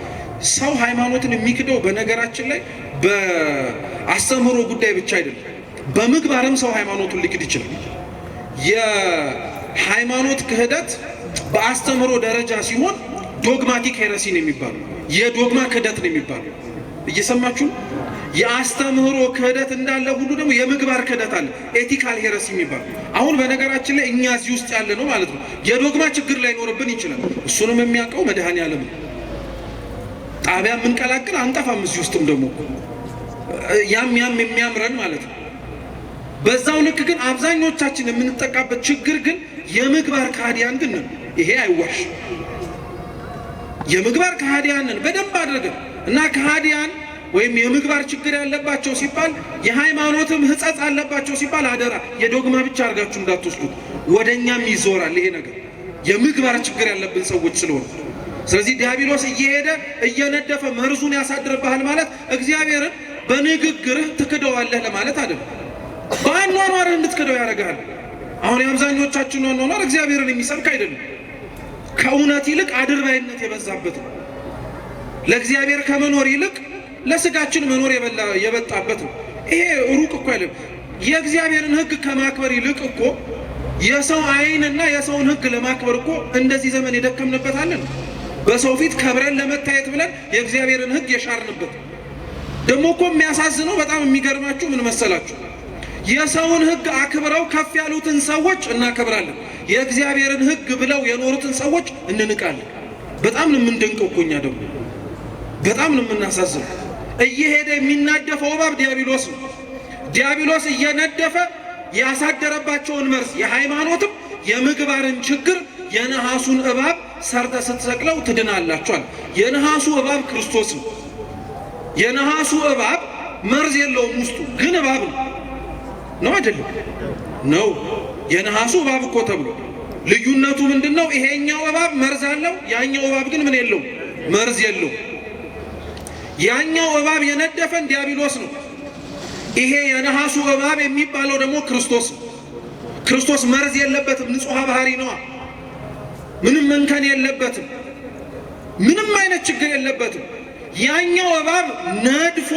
ሰው ሃይማኖትን የሚክደው በነገራችን ላይ በአስተምህሮ ጉዳይ ብቻ አይደለም፣ በምግባርም ሰው ሃይማኖቱን ሊክድ ይችላል። የሃይማኖት ክህደት በአስተምህሮ ደረጃ ሲሆን ዶግማቲክ ሄረሲ ነው የሚባለው፣ የዶግማ ክህደት ነው የሚባለው። እየሰማችሁ የአስተምህሮ ክህደት እንዳለ ሁሉ ደግሞ የምግባር ክህደት አለ፣ ኤቲካል ሄረሲ የሚባል። አሁን በነገራችን ላይ እኛ እዚህ ውስጥ ያለ ነው ማለት ነው። የዶግማ ችግር ላይኖርብን ይችላል፣ እሱንም የሚያውቀው መድኃኔዓለም ነው። ጣቢያ የምንቀላቅል አንጠፋም እዚህ ውስጥም ደግሞ ያም የሚያምረን ማለት ነው። በዛው ልክ ግን አብዛኞቻችን የምንጠቃበት ችግር ግን የምግባር ከሃዲያን ግን ነው። ይሄ አይዋሽ፣ የምግባር ከሃዲያንን በደንብ አድርገን እና ከሃዲያን ወይም የምግባር ችግር ያለባቸው ሲባል የሃይማኖትም ሕጸጽ አለባቸው ሲባል አደራ የዶግማ ብቻ አድርጋችሁ እንዳትወስዱት፣ ወደኛም ይዞራል ይሄ ነገር የምግባር ችግር ያለብን ሰዎች ስለሆነ። ስለዚህ ዲያብሎስ እየሄደ እየነደፈ መርዙን ያሳድርብሃል ማለት እግዚአብሔርን በንግግርህ ትክደዋለህ ለማለት አይደለም፣ በአኗኗርህ እንድትክደው ያደርግሃል። አሁን የአብዛኞቻችን አኗኗር እግዚአብሔርን የሚሰብክ አይደለም፣ ከእውነት ይልቅ አድርባይነት የበዛበት ነው። ለእግዚአብሔር ከመኖር ይልቅ ለስጋችን መኖር የበጣበት ነው። ይሄ ሩቅ እኮ አይደለም። የእግዚአብሔርን ሕግ ከማክበር ይልቅ እኮ የሰው ዓይንና የሰውን ሕግ ለማክበር እኮ እንደዚህ ዘመን የደከምንበታለን። በሰው ፊት ከብረን ለመታየት ብለን የእግዚአብሔርን ሕግ የሻርንበት። ደግሞ እኮ የሚያሳዝነው በጣም የሚገርማችሁ ምን መሰላችሁ? የሰውን ሕግ አክብረው ከፍ ያሉትን ሰዎች እናከብራለን፣ የእግዚአብሔርን ሕግ ብለው የኖሩትን ሰዎች እንንቃለን። በጣም ነው የምንደንቀው እኮ እኛ ደግሞ በጣም ነው የምናሳዝነው። እየሄደ የሚናደፈው እባብ ዲያብሎስ ነው። ዲያብሎስ እየነደፈ ያሳደረባቸውን መርዝ የሃይማኖትም የምግባርን ችግር የነሐሱን እባብ ሰርተ ስትሰቅለው ትድናላችኋል። የነሐሱ እባብ ክርስቶስ ነው። የነሐሱ እባብ መርዝ የለውም ውስጡ፣ ግን እባብ ነው አይደለም? ነው የነሐሱ እባብ እኮ ተብሎ ልዩነቱ ምንድነው? ይሄኛው እባብ መርዝ አለው፣ ያኛው እባብ ግን ምን የለውም? መርዝ የለውም። ያኛው እባብ የነደፈን ዲያብሎስ ነው። ይሄ የነሐሱ እባብ የሚባለው ደግሞ ክርስቶስ ነው። ክርስቶስ መርዝ የለበትም፣ ንጹሕ ባህሪ ነው። ምንም እንከን የለበትም፣ ምንም አይነት ችግር የለበትም። ያኛው እባብ ነድፎ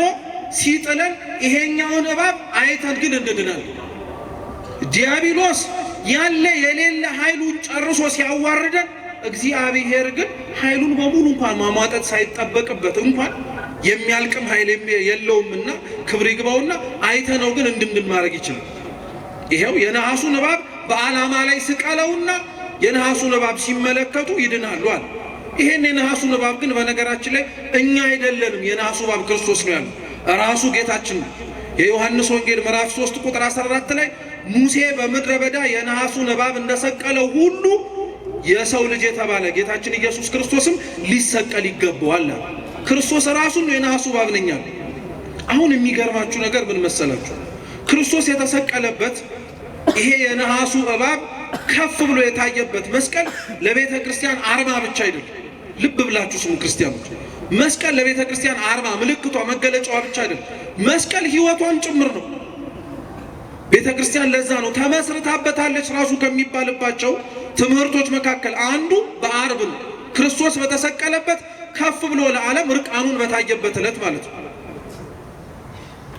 ሲጥለን ይሄኛውን እባብ አይተን ግን እንድናለን። ዲያብሎስ ያለ የሌለ ኃይሉን ጨርሶ ሲያዋርደን፣ እግዚአብሔር ግን ኃይሉን በሙሉ እንኳን ማሟጠጥ ሳይጠበቅበት እንኳን የሚያልቅም ኃይል የለውምና ክብር ይግባውና አይተነው ግን እንድንድን ማድረግ ይችላል። ይሄው የነሐሱን እባብ በዓላማ ላይ ስቀለውና የነሐሱን እባብ ሲመለከቱ ይድናሉ አለ። ይሄን የነሐሱን እባብ ግን በነገራችን ላይ እኛ አይደለንም፣ የነሐሱ እባብ ክርስቶስ ነው ያለው ራሱ ጌታችን ነው። የዮሐንስ ወንጌል ምዕራፍ 3 ቁጥር 14 ላይ ሙሴ በምድረ በዳ የነሐሱን እባብ እንደሰቀለው ሁሉ የሰው ልጅ የተባለ ጌታችን ኢየሱስ ክርስቶስም ሊሰቀል ይገባዋል። ክርስቶስ ራሱን የነሐሱ እባብ ነኝ አለ። አሁን የሚገርማችሁ ነገር ምን መሰላችሁ? ክርስቶስ የተሰቀለበት ይሄ የነሐሱ እባብ ከፍ ብሎ የታየበት መስቀል ለቤተ ክርስቲያን አርማ ብቻ አይደለም። ልብ ብላችሁ ስሙ ክርስቲያኖች፣ መስቀል ለቤተ ክርስቲያን አርማ፣ ምልክቷ፣ መገለጫዋ ብቻ አይደለም። መስቀል ሕይወቷን ጭምር ነው። ቤተ ክርስቲያን ለዛ ነው ተመስርታበታለች ራሱ ከሚባልባቸው ትምህርቶች መካከል አንዱ በአርብ ነው። ክርስቶስ በተሰቀለበት ከፍ ብሎ ለዓለም ርቃኑን በታየበት ዕለት ማለት ነው።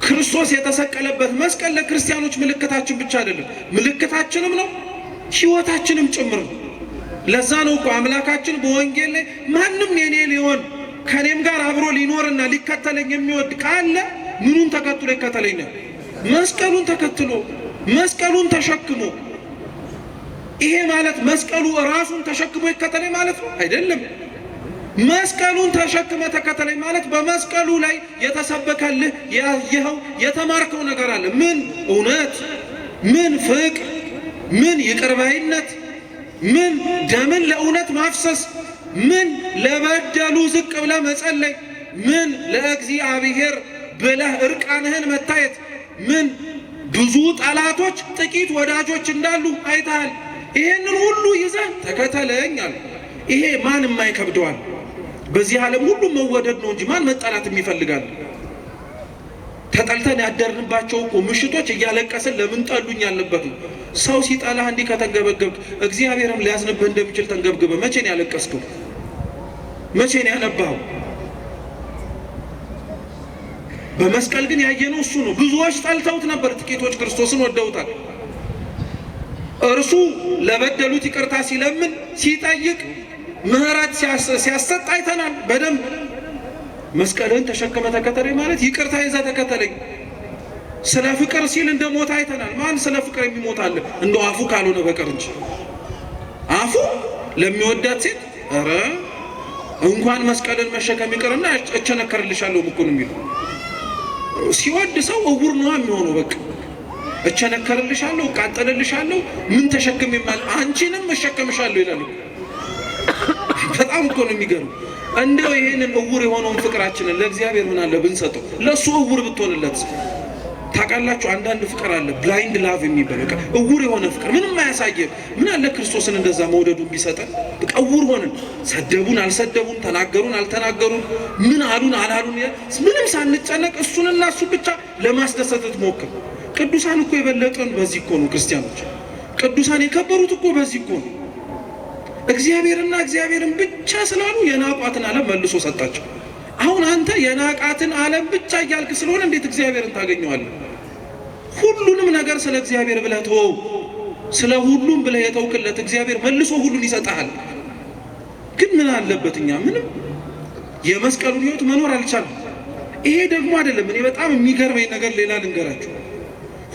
ክርስቶስ የተሰቀለበት መስቀል ለክርስቲያኖች ምልክታችን ብቻ አይደለም፣ ምልክታችንም ነው፣ ሕይወታችንም ጭምር ነው። ለዛ ነው እኮ አምላካችን በወንጌል ላይ ማንም የኔ ሊሆን ከኔም ጋር አብሮ ሊኖርና ሊከተለኝ የሚወድ ካለ ምኑን ተከትሎ ይከተለኛል? መስቀሉን ተከትሎ መስቀሉን ተሸክሞ። ይሄ ማለት መስቀሉ ራሱን ተሸክሞ ይከተለኝ ማለት ነው አይደለም። መስቀሉን ተሸክመ ተከተለኝ ማለት በመስቀሉ ላይ የተሰበከልህ ያየኸው የተማርከው ነገር አለ። ምን እውነት፣ ምን ፍቅር፣ ምን ይቅርባይነት፣ ምን ደምን ለእውነት ማፍሰስ፣ ምን ለበደሉ ዝቅ ብለህ መጸለይ፣ ምን ለእግዚአብሔር ብለህ እርቃንህን መታየት፣ ምን ብዙ ጠላቶች ጥቂት ወዳጆች እንዳሉ አይተሃል። ይሄንን ሁሉ ይዘህ ተከተለኝ አለ። ይሄ ማን የማይከብደዋል? በዚህ ዓለም ሁሉ መወደድ ነው እንጂ ማን መጠላት የሚፈልጋል? ተጠልተን ያደርንባቸው እኮ ምሽቶች እያለቀስን ለምን ጠሉኝ ያለበት ነው። ሰው ሲጠላህ እንዲህ ከተንገበገብክ እግዚአብሔርም ሊያዝንብህ እንደሚችል ተንገብግበህ መቼ ነው ያለቀስከው? መቼ ነው ያነባኸው? በመስቀል ግን ያየነው እሱ ነው። ብዙዎች ጠልተውት ነበር፣ ጥቂቶች ክርስቶስን ወደውታል። እርሱ ለበደሉት ይቅርታ ሲለምን ሲጠይቅ ምህረት ሲያሰጥ አይተናል በደንብ። መስቀልን ተሸክመ ተከተለኝ ማለት ይቅርታ ይዘህ ተከተለኝ። ስለ ፍቅር ሲል እንደ ሞት አይተናል። ማን ስለ ፍቅር የሚሞት አለ? እንደው አፉ ካልሆነ በቀር እንጂ አፉ ለሚወዳት ሴት ኧረ እንኳን መስቀልን መሸከም ይቅርና እቸነከርልሻለሁ እኮ ነው የሚለው። ሲወድ ሰው እውር ነው የሚሆነው። በቃ እቸነከርልሻለሁ፣ እቃጠልልሻለሁ፣ ምን ተሸክም ይማል አንቺንም እሸከምሻለሁ ይላል። በጣም እኮ ነው የሚገርም። እንደው ይሄንን እውር የሆነውን ፍቅራችንን ለእግዚአብሔር ምን አለ ብንሰጠው? ለሱ እውር ብትሆንለት ታውቃላችሁ። አንዳንድ ፍቅር አለ ብላይንድ ላቭ የሚባል በቃ እውር የሆነ ፍቅር ምንም አያሳየም። ምን አለ ክርስቶስን እንደዛ መውደዱን ቢሰጠን። በቃ እውር ሆነን ሰደቡን አልሰደቡን፣ ተናገሩን አልተናገሩን፣ ምን አሉን አላሉን፣ ምንም ሳንጨነቅ እሱንና እሱ ብቻ ለማስደሰት ሞክር። ቅዱሳን እኮ የበለጠን በዚህ እኮ ነው። ክርስቲያኖች ቅዱሳን የከበሩት እኮ በዚህ እኮ ነው። እግዚአብሔርና እግዚአብሔርን ብቻ ስላሉ የናቋትን ዓለም መልሶ ሰጣቸው። አሁን አንተ የናቃትን ዓለም ብቻ እያልክ ስለሆነ እንዴት እግዚአብሔርን ታገኘዋለህ? ሁሉንም ነገር ስለ እግዚአብሔር ብለህ ተወው። ስለ ሁሉም ብለህ የተውክለት እግዚአብሔር መልሶ ሁሉን ይሰጣል። ግን ምን አለበት እኛ ምንም የመስቀሉን ሕይወት መኖር አልቻለም። ይሄ ደግሞ አይደለም። እኔ በጣም የሚገርመኝ ነገር ሌላ ልንገራችሁ።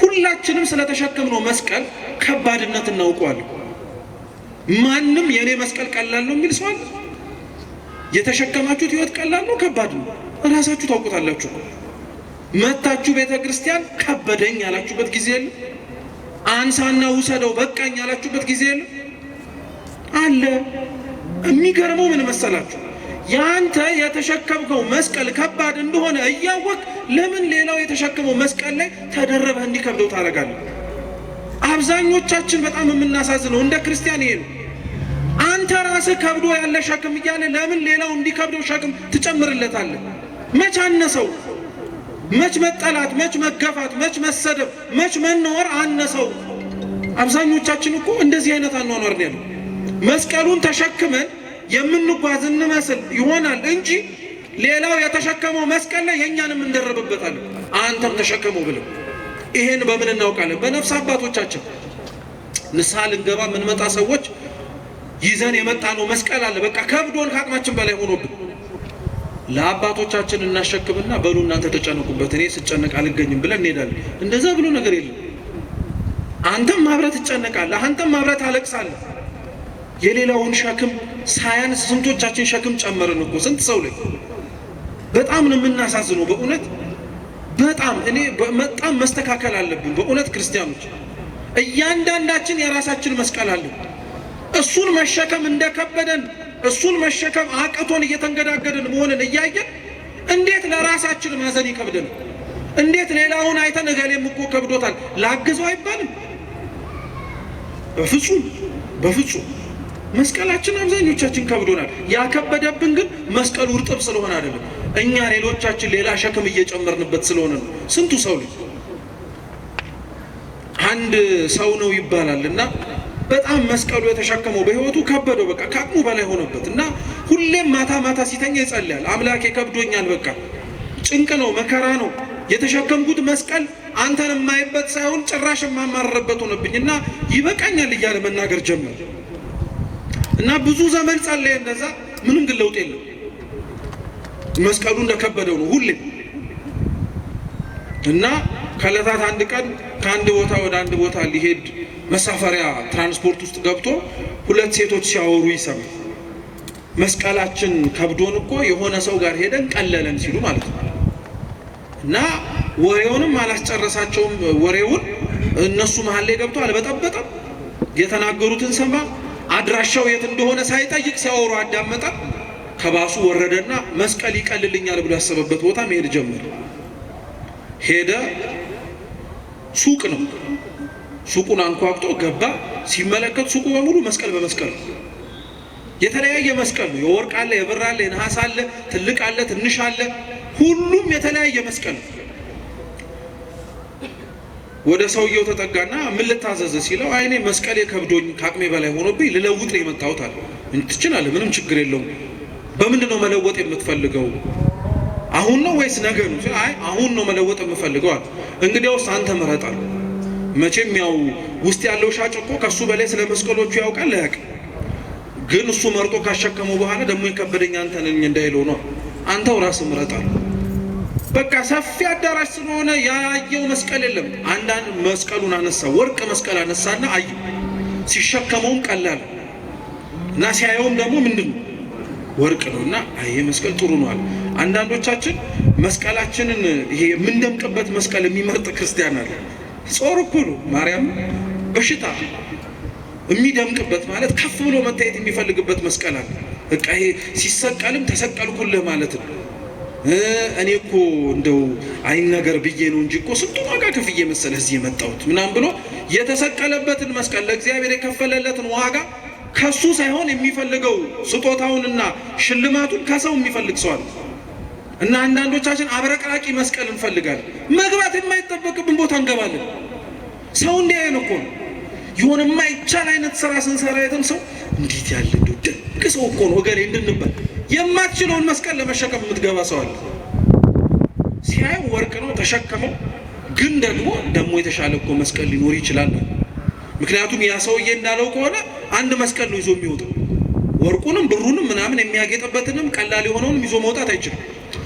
ሁላችንም ስለተሸከምነው መስቀል ከባድነት እናውቀዋለን። ማንም የኔ መስቀል ቀላል ነው የሚል ሰው አለ? የተሸከማችሁት ሕይወት ቀላል ነው ከባድ ነው? እራሳችሁ ታውቁታላችሁ። መታችሁ ቤተ ክርስቲያን ከበደኝ ያላችሁበት ጊዜ የለ? አንሳና ውሰደው በቃኝ ያላችሁበት ጊዜ የለ? አለ። የሚገርመው ምን መሰላችሁ? ያንተ የተሸከምከው መስቀል ከባድ እንደሆነ እያወቅ ለምን ሌላው የተሸከመው መስቀል ላይ ተደረበህ እንዲከብደው ታደርጋለህ? አብዛኞቻችን በጣም የምናሳዝነው እንደ ክርስቲያን ይሄ ነው። አንተ ራስህ ከብዶ ያለ ሸክም እያለ ለምን ሌላው እንዲከብደው ሸክም ትጨምርለታለህ? መች አነሰው? መች መጠላት፣ መች መገፋት፣ መች መሰደብ፣ መች መኖር አነሰው? አብዛኞቻችን እኮ እንደዚህ አይነት አኗኗር ነው ያለው። መስቀሉን ተሸክመን የምንጓዝ እንመስል ይሆናል እንጂ ሌላው የተሸከመው መስቀል ላይ የኛንም እንደረብበታለን። አንተም ተሸከመው ብለው ይሄን በምን እናውቃለን? በነፍስ አባቶቻችን ንስሐ ልንገባ የምንመጣ ሰዎች ይዘን የመጣ ነው መስቀል አለ። በቃ ከብዶን ከአቅማችን በላይ ሆኖብን ለአባቶቻችን እናሸክምና በሉ እናንተ ተጨነቁበት፣ እኔ ስጨነቅ አልገኝም ብለን እንሄዳለን። እንደዛ ብሎ ነገር የለም። አንተም አብረህ ትጨነቃለህ፣ አንተም አብረህ ታለቅሳለህ። የሌላውን ሸክም ሳያንስ ስንቶቻችን ሸክም ጨመርን እኮ ስንት ሰው ላይ። በጣም ነው የምናሳዝነው በእውነት በጣም። እኔ በጣም መስተካከል አለብን በእውነት ክርስቲያኖች። እያንዳንዳችን የራሳችን መስቀል አለን። እሱን መሸከም እንደከበደን፣ እሱን መሸከም አቅቶን እየተንገዳገድን መሆንን እያየን እንዴት ለራሳችን ማዘን ይከብደን? እንዴት ሌላውን አይተን እገሌም እኮ ከብዶታል ላግዘው አይባልም? በፍጹም በፍጹም። መስቀላችን አብዛኞቻችን ከብዶናል። ያከበደብን ግን መስቀሉ እርጥብ ስለሆነ አይደለም፣ እኛ ሌሎቻችን ሌላ ሸክም እየጨመርንበት ስለሆነ ነው። ስንቱ ሰው ልጅ አንድ ሰው ነው ይባላል እና በጣም መስቀሉ የተሸከመው በህይወቱ ከበደው፣ በቃ ከአቅሙ በላይ ሆነበት እና ሁሌም ማታ ማታ ሲተኛ ይጸልያል። አምላኬ ከብዶኛል፣ በቃ ጭንቅ ነው፣ መከራ ነው፣ የተሸከምኩት መስቀል አንተን የማይበት ሳይሆን ጭራሽ የማማረርበት ሆነብኝ እና ይበቃኛል እያለ መናገር ጀመረ እና ብዙ ዘመን ጸለየ እንደዛ። ምንም ግን ለውጥ የለም። መስቀሉ እንደከበደው ነው ሁሌም እና ከዕለታት አንድ ቀን ከአንድ ቦታ ወደ አንድ ቦታ ሊሄድ መሳፈሪያ ትራንስፖርት ውስጥ ገብቶ ሁለት ሴቶች ሲያወሩ ይሰማል። መስቀላችን ከብዶን እኮ የሆነ ሰው ጋር ሄደን ቀለለን ሲሉ ማለት ነው። እና ወሬውንም አላስጨረሳቸውም። ወሬውን እነሱ መሀል ላይ ገብቶ አልበጠበጠም። የተናገሩትን ሰማ። አድራሻው የት እንደሆነ ሳይጠይቅ ሲያወሩ አዳመጠ። ከባሱ ወረደና መስቀል ይቀልልኛል ብሎ ያሰበበት ቦታ መሄድ ጀመረ። ሄደ። ሱቅ ነው። ሱቁን አንኳኩቶ ገባ። ሲመለከት ሱቁ በሙሉ መስቀል በመስቀል የተለያየ መስቀል ነው። የወርቅ አለ፣ የብር አለ፣ የነሐስ አለ፣ ትልቅ አለ፣ ትንሽ አለ። ሁሉም የተለያየ መስቀል ነው። ወደ ሰውየው ተጠጋና ምን ልታዘዝ ሲለው አይኔ መስቀሌ ከብዶኝ ከአቅሜ በላይ ሆኖብኝ ልለውጥ ነው የመጣሁት አለ። ትችላለህ፣ ምንም ችግር የለውም። በምንድን ነው መለወጥ የምትፈልገው? አሁን ነው ወይስ ነገ ነው? አይ አሁን ነው መለወጥ የምፈልገው አለ። እንግዲያውስ አንተ ምረጥ አለ። መቼም ያው ውስጥ ያለው ሻጭ እኮ ከሱ በላይ ስለ መስቀሎቹ ያውቃል አያውቅም? ግን እሱ መርጦ ካሸከመው በኋላ ደግሞ የከበደኝ አንተ ነኝ እንዳይለው ነው። አንተው ራስህ ምረጥ አለ። በቃ ሰፊ አዳራሽ ስለሆነ ያየው መስቀል የለም። አንዳንድ መስቀሉን አነሳ፣ ወርቅ መስቀል አነሳና አየ። ሲሸከመውም ቀላል እና ሲያየውም ደግሞ ምንድነው ወርቅ ነውና አየ መስቀል ጥሩ ነው አለ። አንዳንዶቻችን መስቀላችንን ይሄ የምንደምቅበት መስቀል የሚመርጥ ክርስቲያን አለ። ጾር እኮ ነው ማርያም በሽታ የሚደምቅበት ማለት ከፍ ብሎ መታየት የሚፈልግበት መስቀል አለ። በቃ ይሄ ሲሰቀልም ተሰቀልኩልህ ማለት ነው። እኔ እኮ እንደው አይን ነገር ብዬ ነው እንጂ እኮ ስንቱን ዋጋ ከፍዬ መሰለህ እዚህ የመጣሁት ምናምን ብሎ የተሰቀለበትን መስቀል ለእግዚአብሔር የከፈለለትን ዋጋ ከሱ ሳይሆን የሚፈልገው ስጦታውንና ሽልማቱን ከሰው የሚፈልግ ሰው አለ። እና አንዳንዶቻችን አብረቅራቂ መስቀል እንፈልጋለን። መግባት የማይጠበቅብን ቦታ እንገባለን። ሰው እንዲያየን እኮ ነው። የሆነ የማይቻል አይነት ስራ ስንሰራ አይተን ሰው እንዴት ያለ እንደው ደግ ሰው እኮ ነው እገሌ እንድንባል የማትችለውን መስቀል ለመሸከም የምትገባ ሰው አለ። ሲያየው ወርቅ ነው ተሸከመው፣ ግን ደግሞ የተሻለ እኮ መስቀል ሊኖር ይችላል። ምክንያቱም ያ ሰውዬ እንዳለው ከሆነ አንድ መስቀል ነው ይዞ የሚወጣው። ወርቁንም ብሩንም ምናምን የሚያጌጥበትንም ቀላል የሆነውንም ይዞ መውጣት አይችልም።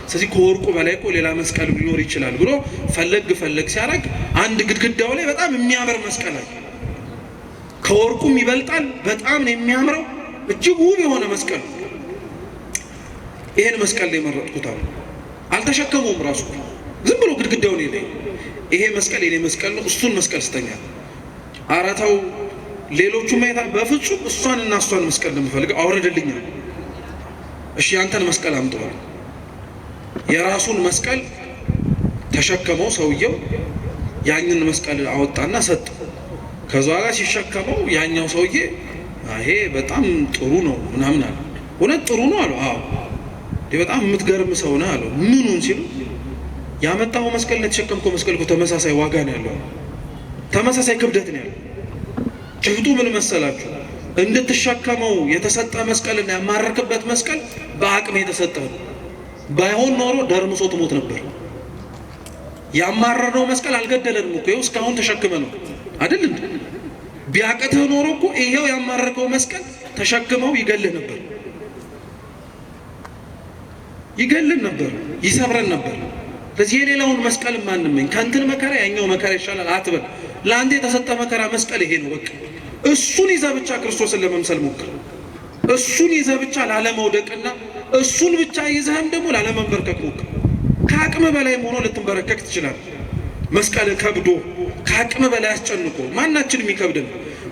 ስለዚህ ከወርቁ በላይ እኮ ሌላ መስቀል ሊኖር ይችላል ብሎ ፈለግ ሲያደርግ አንድ ግድግዳው ላይ በጣም የሚያምር መስቀል አለ። ከወርቁም ይበልጣል፣ በጣም ነው የሚያምረው፣ እጅግ ውብ የሆነ መስቀል። ይሄን መስቀል ላይ መረጥኩት አለ። አልተሸከመውም ራሱ ዝም ብሎ ግድግዳው ላይ ይሄ መስቀል የኔ መስቀል ነው፣ እሱን መስቀል ስተኛል። አራታው ሌሎቹ ማየታ በፍጹም እሷን መስቀል እንደምፈልገው አውረደልኛል። እሺ አንተን መስቀል አምጥቷል። የራሱን መስቀል ተሸከመው ሰውየው፣ ያንን መስቀል አወጣና ሰጠ። ከዛ ጋር ሲሸከመው ያኛው ሰውዬ ይሄ በጣም ጥሩ ነው ምናምን አለ። እውነት ጥሩ ነው አለው። አዎ በጣም የምትገርም ሰው ነህ አለው። ምኑን ሲሉ ያመጣው መስቀል ነው የተሸከምከው መስቀል እኮ ተመሳሳይ ዋጋ ነው ያለው፣ ተመሳሳይ ክብደት ነው ያለው። ጭብጡ ምን መሰላችሁ? እንድትሸከመው የተሰጠ መስቀልና ያማረክበት መስቀል በአቅም የተሰጠ ነው። ባይሆን ኖሮ ደርምሶ ትሞት ነበር። ያማረረው መስቀል አልገደለንም እኮ ይኸው እስካሁን ተሸክመ ነው አይደል እንዴ? ቢያቀተህ ኖሮ እኮ ይሄው ያማረከው መስቀል ተሸክመው ይገልህ ነበር፣ ይሰብረን ነበር። ስለዚህ የሌላውን መስቀል ማንመኝ ከእንትን መከራ ያኛው መከራ ይሻላል አትበል። ለአንተ የተሰጠ መከራ መስቀል ይሄ ነው በቃ። እሱን ይዘህ ብቻ ክርስቶስን ለመምሰል ሞክር። እሱን ይዘህ ብቻ ላለመውደቅና እሱን ብቻ ይዘህም ደግሞ ላለመንበርከክ ሞክር። ከአቅም በላይ ሆኖ ልትንበረከክ ትችላለህ። መስቀል ከብዶ ከአቅም በላይ አስጨንቆ ማናችንም ይከብደን።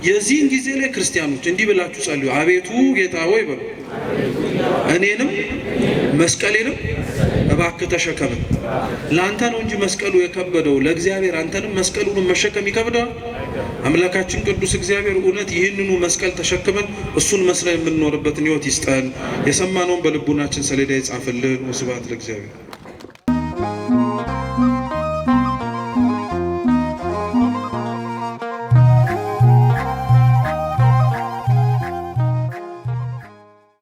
የዚህን ጊዜ ላይ ክርስቲያኖች እንዲህ ብላችሁ ጸልዩ። አቤቱ ጌታ ሆይ በሉ፣ እኔንም መስቀሌንም እባክህ ተሸከመን። ለአንተ ነው እንጂ መስቀሉ የከበደው ለእግዚአብሔር አንተንም መስቀሉን መሸከም ይከብደዋል? አምላካችን ቅዱስ እግዚአብሔር እውነት ይህንኑ መስቀል ተሸክመን እሱን መስለን የምንኖርበትን ሕይወት ይስጠን። የሰማነውን በልቡናችን ሰሌዳ ይጻፍልን። ወስብሐት ለእግዚአብሔር።